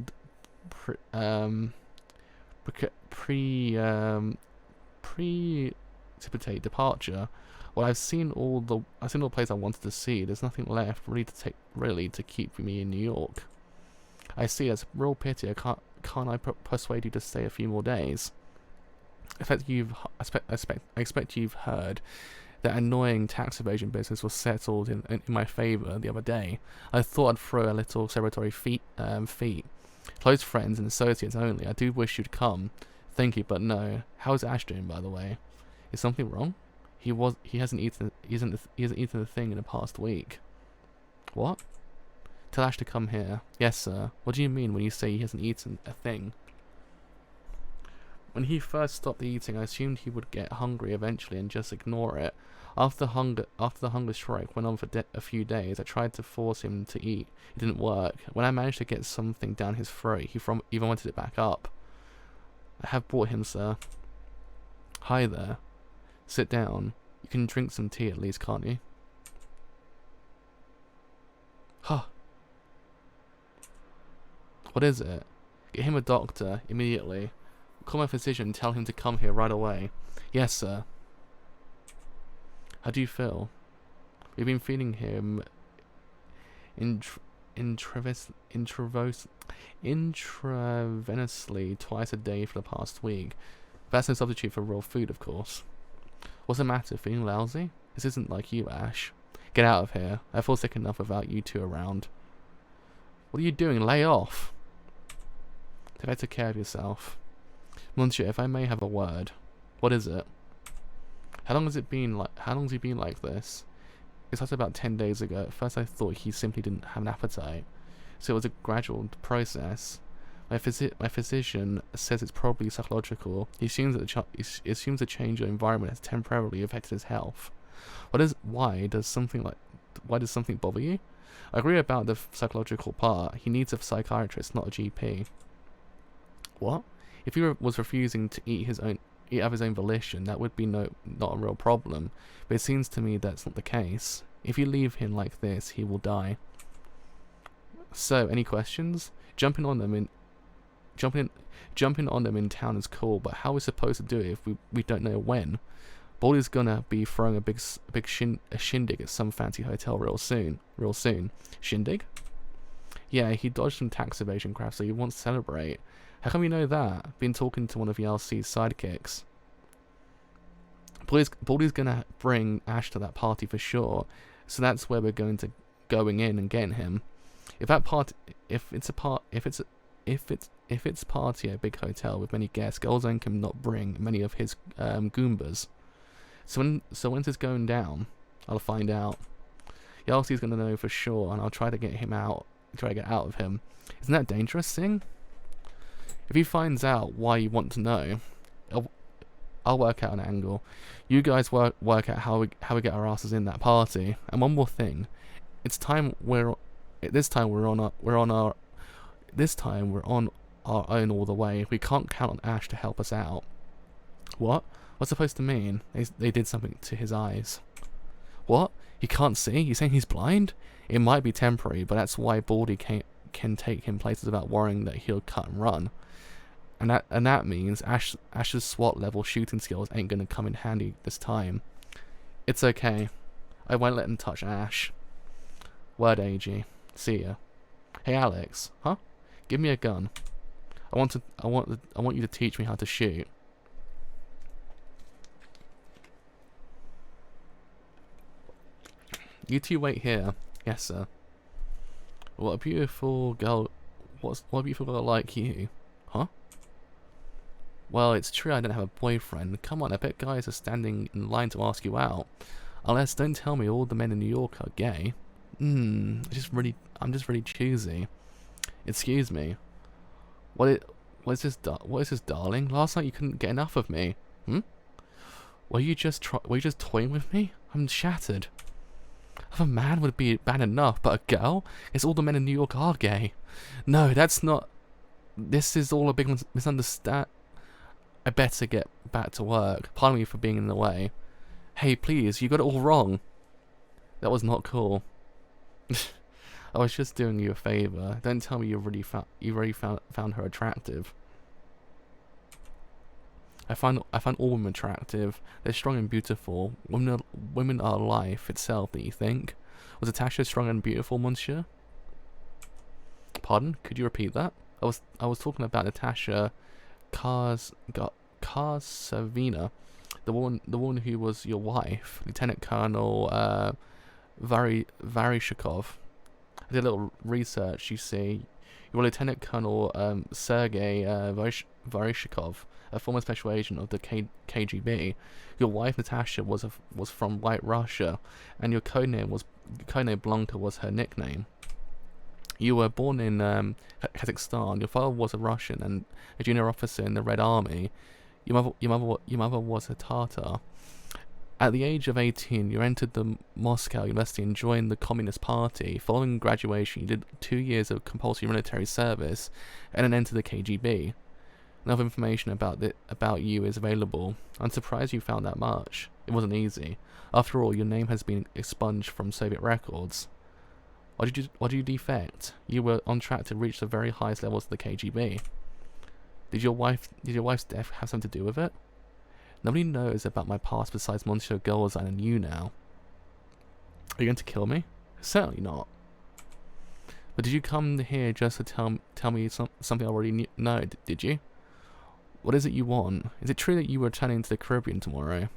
precipitate departure? Well, I've seen all the places I wanted to see. There's nothing left really to keep me in New York. I see. That's a real pity. Can't I persuade you to stay a few more days? I expect you've heard that annoying tax evasion business was settled in my favour the other day. I thought I'd throw a little celebratory feat. Close friends and associates only. I do wish you'd come. Thank you, but no. How's Ash doing, by the way? Is something wrong? He hasn't eaten a thing in the past week. What? Tell Ash to come here. Yes, sir. What do you mean when you say he hasn't eaten a thing? When he first stopped eating, I assumed he would get hungry eventually and just ignore it. After the hunger strike went on for a few days, I tried to force him to eat. It didn't work. When I managed to get something down his throat, he even wanted it back up. I have brought him, sir. Hi there. Sit down. You can drink some tea at least, can't you? Huh. What is it? Get him a doctor, immediately. Call my physician and tell him to come here right away. Yes, sir. How do you feel? We've been feeding him intravenously twice a day for the past week. That's no substitute for real food, of course. What's the matter? Feeling lousy? This isn't like you, Ash. Get out of here. I feel sick enough without you two around. What are you doing? Lay off. Take better care of yourself. Monsieur, if I may have a word. What is it? How long has he been like this? It started about 10 days ago. At first I thought he simply didn't have an appetite. So it was a gradual process. My physician says it's probably psychological. He assumes that the change in environment has temporarily affected his health. Why does something bother you? I agree about the psychological part. He needs a psychiatrist, not a GP. What? If he was refusing to eat of his own volition, that would be not a real problem. But it seems to me that's not the case. If you leave him like this, he will die. So, any questions? Jumping on them in town is cool, but how are we supposed to do it if we don't know when? Baldy's gonna be throwing a big shindig at some fancy hotel real soon. Shindig? Yeah, he dodged some tax evasion crap, so he wants to celebrate. How come you know that? Been talking to one of YLC's sidekicks. Baldy's gonna bring Ash to that party for sure, so that's where we're going in and getting him. If it's party at a big hotel with many guests, Goldzone cannot bring many of his Goombas. So when's this going down? I'll find out. YLC's gonna know for sure, and I'll try to get out of him. Isn't that dangerous, Sing? If he finds out why you want to know, I'll work out an angle. You guys work out how we get our asses in that party. And one more thing, this time we're on our own all the way. We can't count on Ash to help us out. What? What's it supposed to mean? They did something to his eyes. What? He can't see? You're saying he's blind? It might be temporary, but that's why Baldy can take him places without worrying that he'll cut and run. And that means Ash's SWAT level shooting skills ain't gonna come in handy this time. It's okay. I won't let him touch Ash. Word, AG. See ya. Hey Alex, huh? Give me a gun. I want you to teach me how to shoot. You two wait here. Yes, sir. What a beautiful girl. What a beautiful girl like you. Huh? Well, it's true I don't have a boyfriend. Come on, I bet guys are standing in line to ask you out. Unless, don't tell me all the men in New York are gay. I'm just really choosy. Excuse me. What is this, darling? Last night you couldn't get enough of me. Were you just toying with me? I'm shattered. If a man would be bad enough, but a girl? It's all the men in New York are gay. No, that's not. This is all a big misunderstanding. I better get back to work. Pardon me for being in the way. Hey, please, you got it all wrong. That was not cool. I was just doing you a favor. Don't tell me you really found her attractive. I find all women attractive. They're strong and beautiful. Women are life itself, don't you think? Was Natasha strong and beautiful, monsieur? Pardon? Could you repeat that? I was talking about Natasha Karsavina, the woman who was your wife, Lieutenant Colonel Varishikov. I did a little research. You see, you were Lieutenant Colonel Sergei Varishikov, a former special agent of the KGB. Your wife Natasha was from White Russia, and your codename Blanca was her nickname. You were born in Kazakhstan. Your father was a Russian and a junior officer in the Red Army. Your mother was a Tatar. At the age of 18, you entered the Moscow University and joined the Communist Party. Following graduation, you did 2 years of compulsory military service and then entered the KGB. Enough information about you is available. I'm surprised you found that much. It wasn't easy. After all, your name has been expunged from Soviet records. Why did you defect? You were on track to reach the very highest levels of the KGB. Did your wife's death have something to do with it? Nobody knows about my past besides Monsieur Golzan and you now. Are you going to kill me? Certainly not. But did you come here just to tell me something I already know, did you? What is it you want? Is it true that you were returning to the Caribbean tomorrow?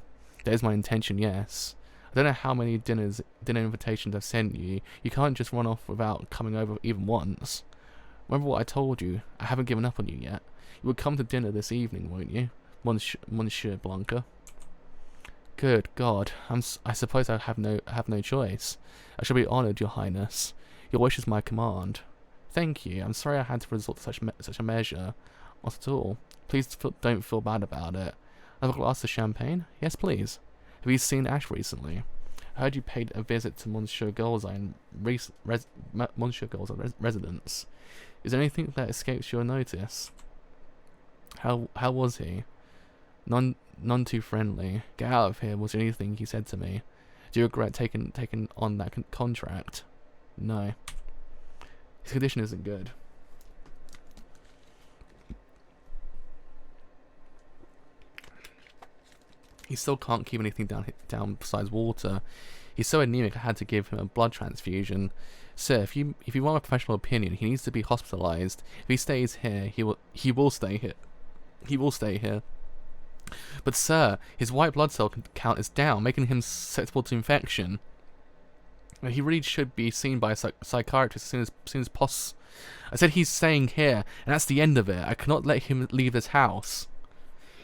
That is my intention, yes. I don't know how many dinner invitations I've sent you. You can't just run off without coming over even once. Remember what I told you? I haven't given up on you yet. You will come to dinner this evening, won't you, Monsieur Blanca? Good God, I suppose I have no choice. I shall be honoured, Your Highness. Your wish is my command. Thank you. I'm sorry I had to resort to such a measure. Not at all. Please don't feel bad about it. Have a glass of champagne? Yes, please. Have you seen Ash recently? I heard you paid a visit to Monsieur Golzan's residence. Is there anything that escapes your notice? How was he? None too friendly. Get out of here was there anything he said to me. Do you regret taking on that contract? No. His condition isn't good. He still can't keep anything down besides water. He's so anemic I had to give him a blood transfusion. Sir, if you want a professional opinion, he needs to be hospitalized. If he stays here, he will stay here. He will stay here. But sir, his white blood cell count is down, making him susceptible to infection. He really should be seen by a psychiatrist as soon as possible. I said he's staying here, and that's the end of it. I cannot let him leave this house.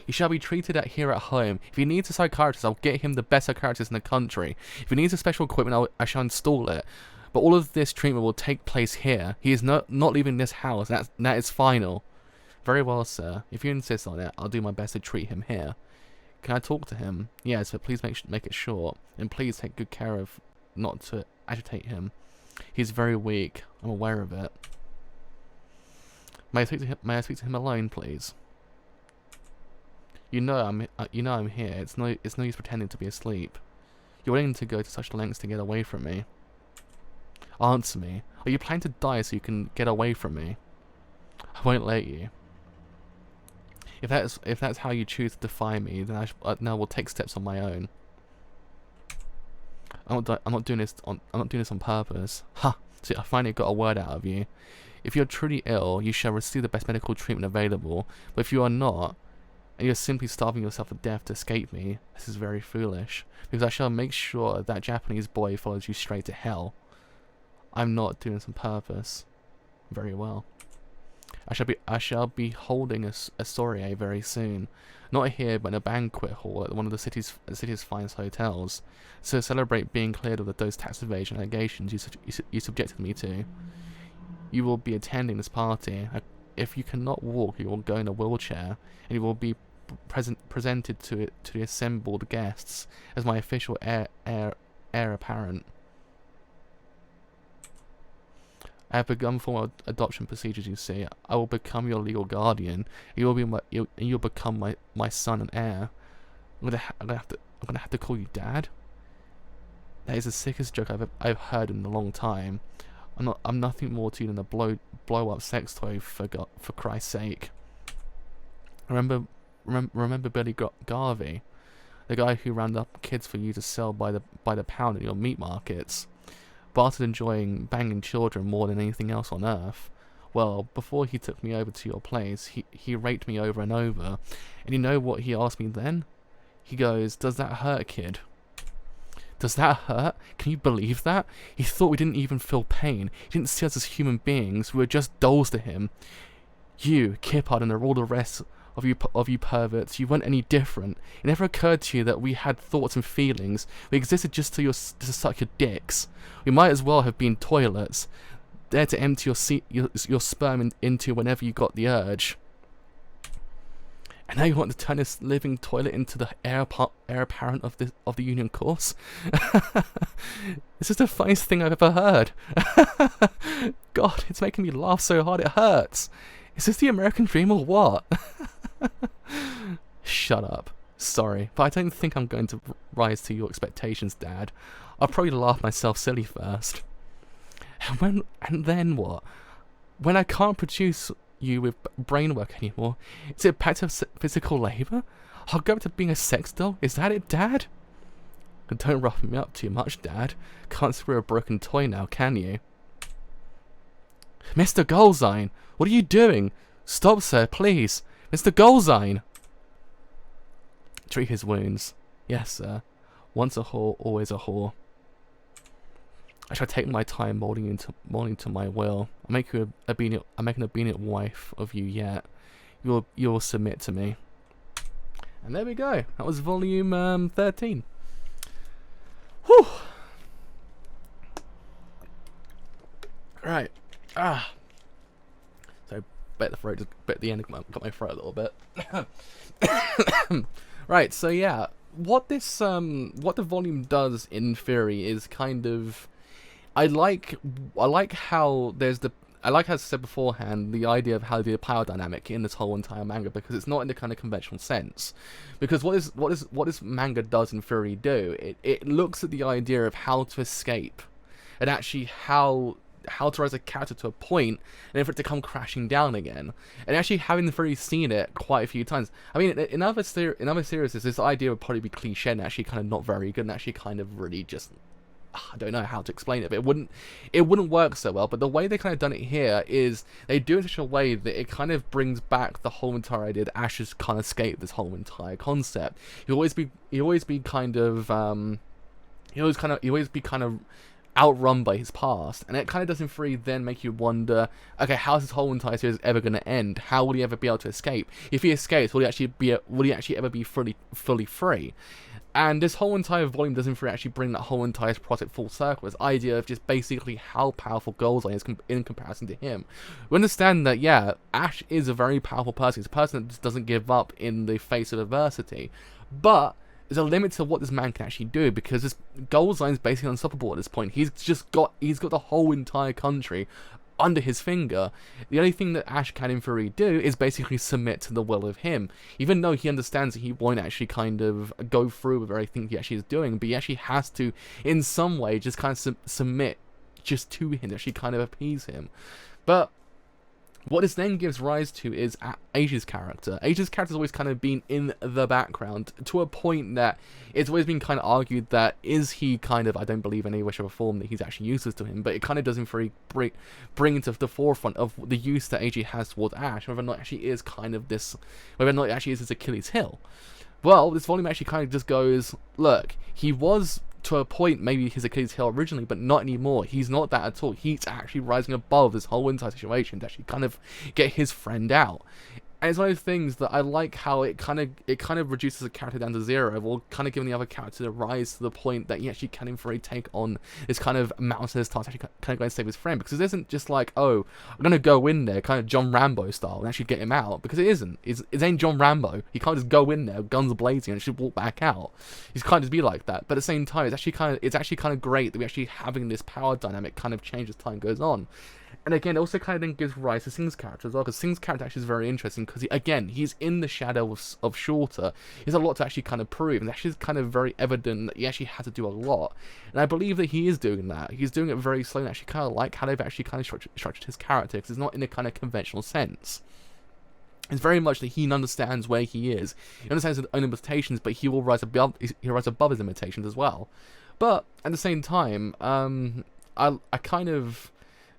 He shall be treated here at home. If he needs a psychiatrist, I'll get him the best psychiatrist in the country. If he needs a special equipment, I shall install it. But all of this treatment will take place here. He is not leaving this house. That is final. Very well, sir. If you insist on it, I'll do my best to treat him here. Can I talk to him? Yes, but please make it short. And please take good care of not to agitate him. He's very weak. I'm aware of it. May I speak to him alone, please? You know I'm here. It's no use pretending to be asleep. You're willing to go to such lengths to get away from me. Answer me. Are you planning to die so you can get away from me? I won't let you. If that's how you choose to defy me, then I will take steps on my own. I'm not doing this on purpose. Ha! See, I finally got a word out of you. If you're truly ill, you shall receive the best medical treatment available. But if you are not, and you're simply starving yourself to death to escape me, this is very foolish, because I shall make sure that Japanese boy follows you straight to hell. I'm not doing this on purpose. Very well. I shall be holding a soiree very soon, not here but in a banquet hall at one of the city's finest hotels, to celebrate being cleared of those tax evasion allegations you subjected me to. You will be attending this party. If you cannot walk, you will go in a wheelchair, and you will be presented to the assembled guests as my official heir apparent. I have begun formal adoption procedures. You see, I will become your legal guardian. You'll become my son and heir. I'm gonna have to call you Dad. That is the sickest joke I've heard in a long time. I'm nothing more to you than a blow up sex toy, for Christ's sake. Remember Billy Garvey, the guy who rounded up kids for you to sell by the pound in your meat markets. Barted enjoying banging children more than anything else on earth. Well, before he took me over to your place, he raped me over and over. And you know what he asked me then? He goes, "Does that hurt, kid?" Does that hurt? Can you believe that? He thought we didn't even feel pain. He didn't see us as human beings. We were just dolls to him. You, Kippard, and all the rest of you perverts, you weren't any different. It never occurred to you that we had thoughts and feelings. We existed just to suck your dicks. We might as well have been toilets, there to empty your sperm into whenever you got the urge. And now you want to turn this living toilet into the heir apparent of the Union course? This is the funniest thing I've ever heard. God, it's making me laugh so hard it hurts. Is this the American dream or what? Shut up. Sorry, but I don't think I'm going to rise to your expectations, Dad. I'll probably laugh myself silly first. And then what? When I can't produce you with brain work anymore, is it back to physical labour? I'll go to being a sex doll? Is that it, Dad? Don't rough me up too much, Dad. Can't screw a broken toy now, can you? Mr. Golzine, what are you doing? Stop, sir, please. Mr. Golzine! Treat his wounds. Yes, sir. Once a whore, always a whore. I shall take my time molding to my will. I'll make you I'm making an obedient wife of you yet. You'll submit to me. And there we go. That was volume 13. Whew. Right. So bet the throat, just bet the end got my throat a little bit. Right. So yeah, what the volume does in theory is kind of, I like how there's I like, as I said beforehand, the idea of how the power dynamic in this whole entire manga, because it's not in the kind of conventional sense. Because what this manga does in theory do, it looks at the idea of how to escape, and actually how to rise a character to a point, and then for it to come crashing down again. And actually having really seen it quite a few times. I mean, in other series, this idea would probably be cliche and actually kind of not very good, and actually kind of really just, I don't know how to explain it, but it wouldn't work so well. But the way they kind of done it here is they do it in such a way that it kind of brings back the whole entire idea that Ash has kind of escaped this whole entire concept. He'll always be kind of outrun by his past, and it kind of doesn't really then make you wonder, okay, how's this whole entire series ever going to end? How will he ever be able to escape? If he escapes, will he actually ever be fully free? And this whole entire volume doesn't really actually bring that whole entire project full circle. This idea of just basically how powerful Golzine is in comparison to him. We understand that, yeah, Ash is a very powerful person. He's a person that just doesn't give up in the face of adversity. But there's a limit to what this man can actually do, because this Golzine is basically unstoppable at this point. He's got the whole entire country under his finger. The only thing that Ash can in theory do is basically submit to the will of him, even though he understands that he won't actually kind of go through with everything he actually is doing, but he actually has to in some way just kind of submit just to him, actually kind of appease him. But what this then gives rise to is Asia's character. Asia's character has always kind of been in the background, to a point that it's always been kind of argued that is he kind of, I don't believe in any way, shape or form that he's actually useless to him, but it kind of doesn't really bring into the forefront of the use that Asia has towards Ash, whether or not actually is kind of this, whether or not it actually is his Achilles heel. Well, this volume actually kind of just goes, look, he was to a point maybe his Achilles heel originally, but not anymore. He's not that at all. He's actually rising above this whole entire situation to actually kind of get his friend out. And it's one of those things that I like, how it kind of reduces the character down to zero, or kind of giving the other character to rise to the point that he actually can in theory take on this kind of mountainous task, actually kind of go and save his friend. Because it isn't just like, oh, I'm gonna go in there, kind of John Rambo style, and actually get him out. Because it isn't. It ain't John Rambo. He can't just go in there, guns blazing, and should walk back out. He can't just be like that. But at the same time, it's actually kind of great that we're actually having this power dynamic kind of change as time goes on. And again, it also kind of then gives rise to Sing's character as well, because Sing's character actually is very interesting, because he's in the shadow of Shorter. He has a lot to actually kind of prove, and actually it's kind of very evident that he actually had to do a lot. And I believe that he is doing that. He's doing it very slowly, and actually kind of like how they've actually kind of structured his character, because it's not in a kind of conventional sense. It's very much that he understands where he is. He understands his own limitations, but he will rise above his limitations as well. But at the same time,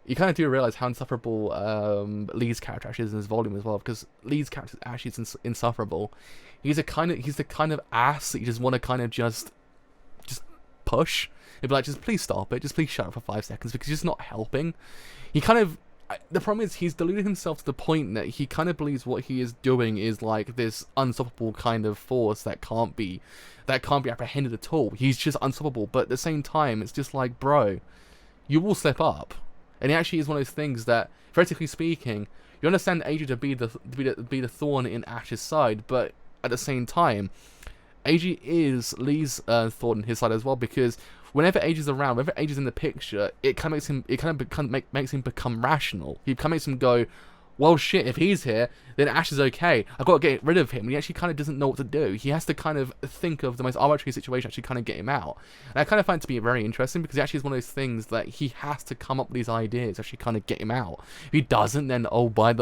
you kind of do realize how insufferable Lee's character actually is in this volume as well, because Lee's character actually is insufferable. He's the kind of ass that you just want to kind of just push. You'd be like, just please stop it, just please shut up for 5 seconds, because he's just not helping. The problem is he's deluded himself to the point that he kind of believes what he is doing is like this unstoppable kind of force that can't be apprehended at all. He's just unstoppable, but at the same time, it's just like, bro, you will slip up. And it actually is one of those things that, theoretically speaking, You understand AG to be the thorn in Ash's side, but at the same time, AG is Lee's thorn in his side as well, because whenever AG is around, whenever AG is in the picture, it kind of makes him become rational. He kind of makes him go, well, shit, if he's here, then Ash is okay. I've got to get rid of him. And he actually kind of doesn't know what to do. He has to kind of think of the most arbitrary situation to actually kind of get him out. And I kind of find it to be very interesting, because it actually is one of those things that he has to come up with these ideas to actually kind of get him out. If he doesn't, then, oh, by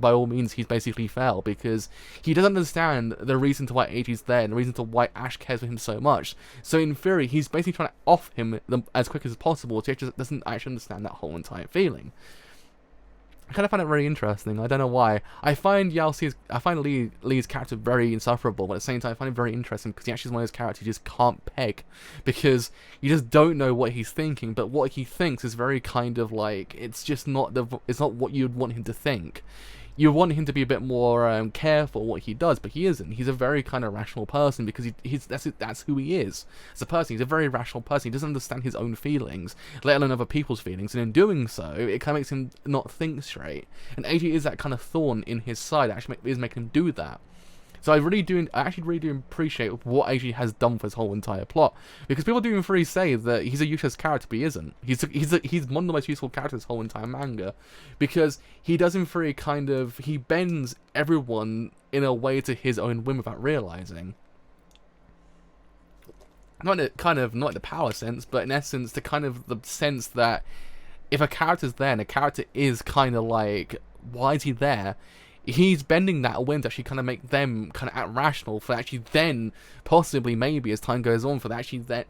all means, he's basically failed, because he doesn't understand the reason to why AG's there, and the reason to why Ash cares for him so much. So in theory, he's basically trying to off him as quick as possible, so he just doesn't actually understand that whole entire feeling. I kind of find it very interesting. I don't know why. I find Lee's character very insufferable, but at the same time, I find it very interesting because he actually is one of those characters you just can't peg, because you just don't know what he's thinking. But what he thinks is very kind of like, it's not what you'd want him to think. You want him to be a bit more careful what he does, but he isn't. He's a very kind of rational person, because that's who he is. As a person, he's a very rational person. He doesn't understand his own feelings, let alone other people's feelings, and in doing so, it kind of makes him not think straight. And AG is that kind of thorn in his side that actually is making him do that. So I actually really do appreciate what AG has done for his whole entire plot, because people do in theory say that he's a useless character, but he isn't. He's one of the most useful characters in this whole entire manga, because he does in theory he bends everyone in a way to his own whim without realizing. Not in the power sense, but in essence, the sense that if a character's there and a character is kind of like, why is he there? He's bending that whim to actually kind of make them kind of act rational, for actually then, possibly, maybe, as time goes on, for an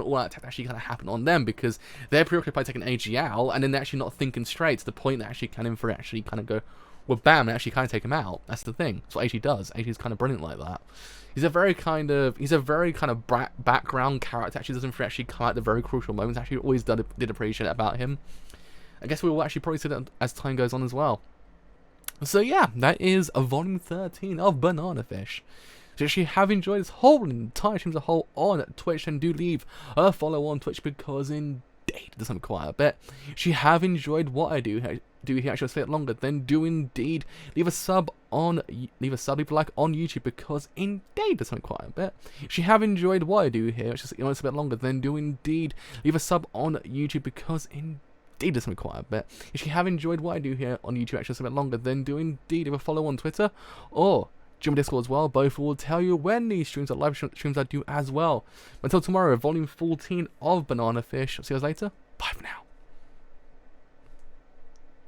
all-out attack to actually kind of happen on them, because they're preoccupied taking AG out, and then they're actually not thinking straight to the point that actually kind of go, well, bam, and actually kind of take him out. That's the thing. That's what AG does. AG is kind of brilliant like that. He's a very kind of background character. Actually doesn't actually come out at the very crucial moments. Actually, always did appreciate it about him. I guess we will actually probably see that as time goes on as well. So yeah, that is volume 13 of Banana Fish. So if you have enjoyed this whole entire stream as a whole on Twitch, then do leave a follow on Twitch, because indeed it does something quite a bit. If you have enjoyed what I do here, actually stay longer, then do indeed leave a like on YouTube, because indeed it does something quite a bit. If you have enjoyed what I do here, actually a bit longer, then do indeed leave a sub on YouTube, because indeed it does something quite a bit. If you have enjoyed what I do here on YouTube actually a bit longer, then do indeed leave a follow on Twitter or join my Discord as well. Both will tell you when these streams are live streams I do as well. Until tomorrow, volume 14 of Banana Fish. I'll see you guys later. Bye for now.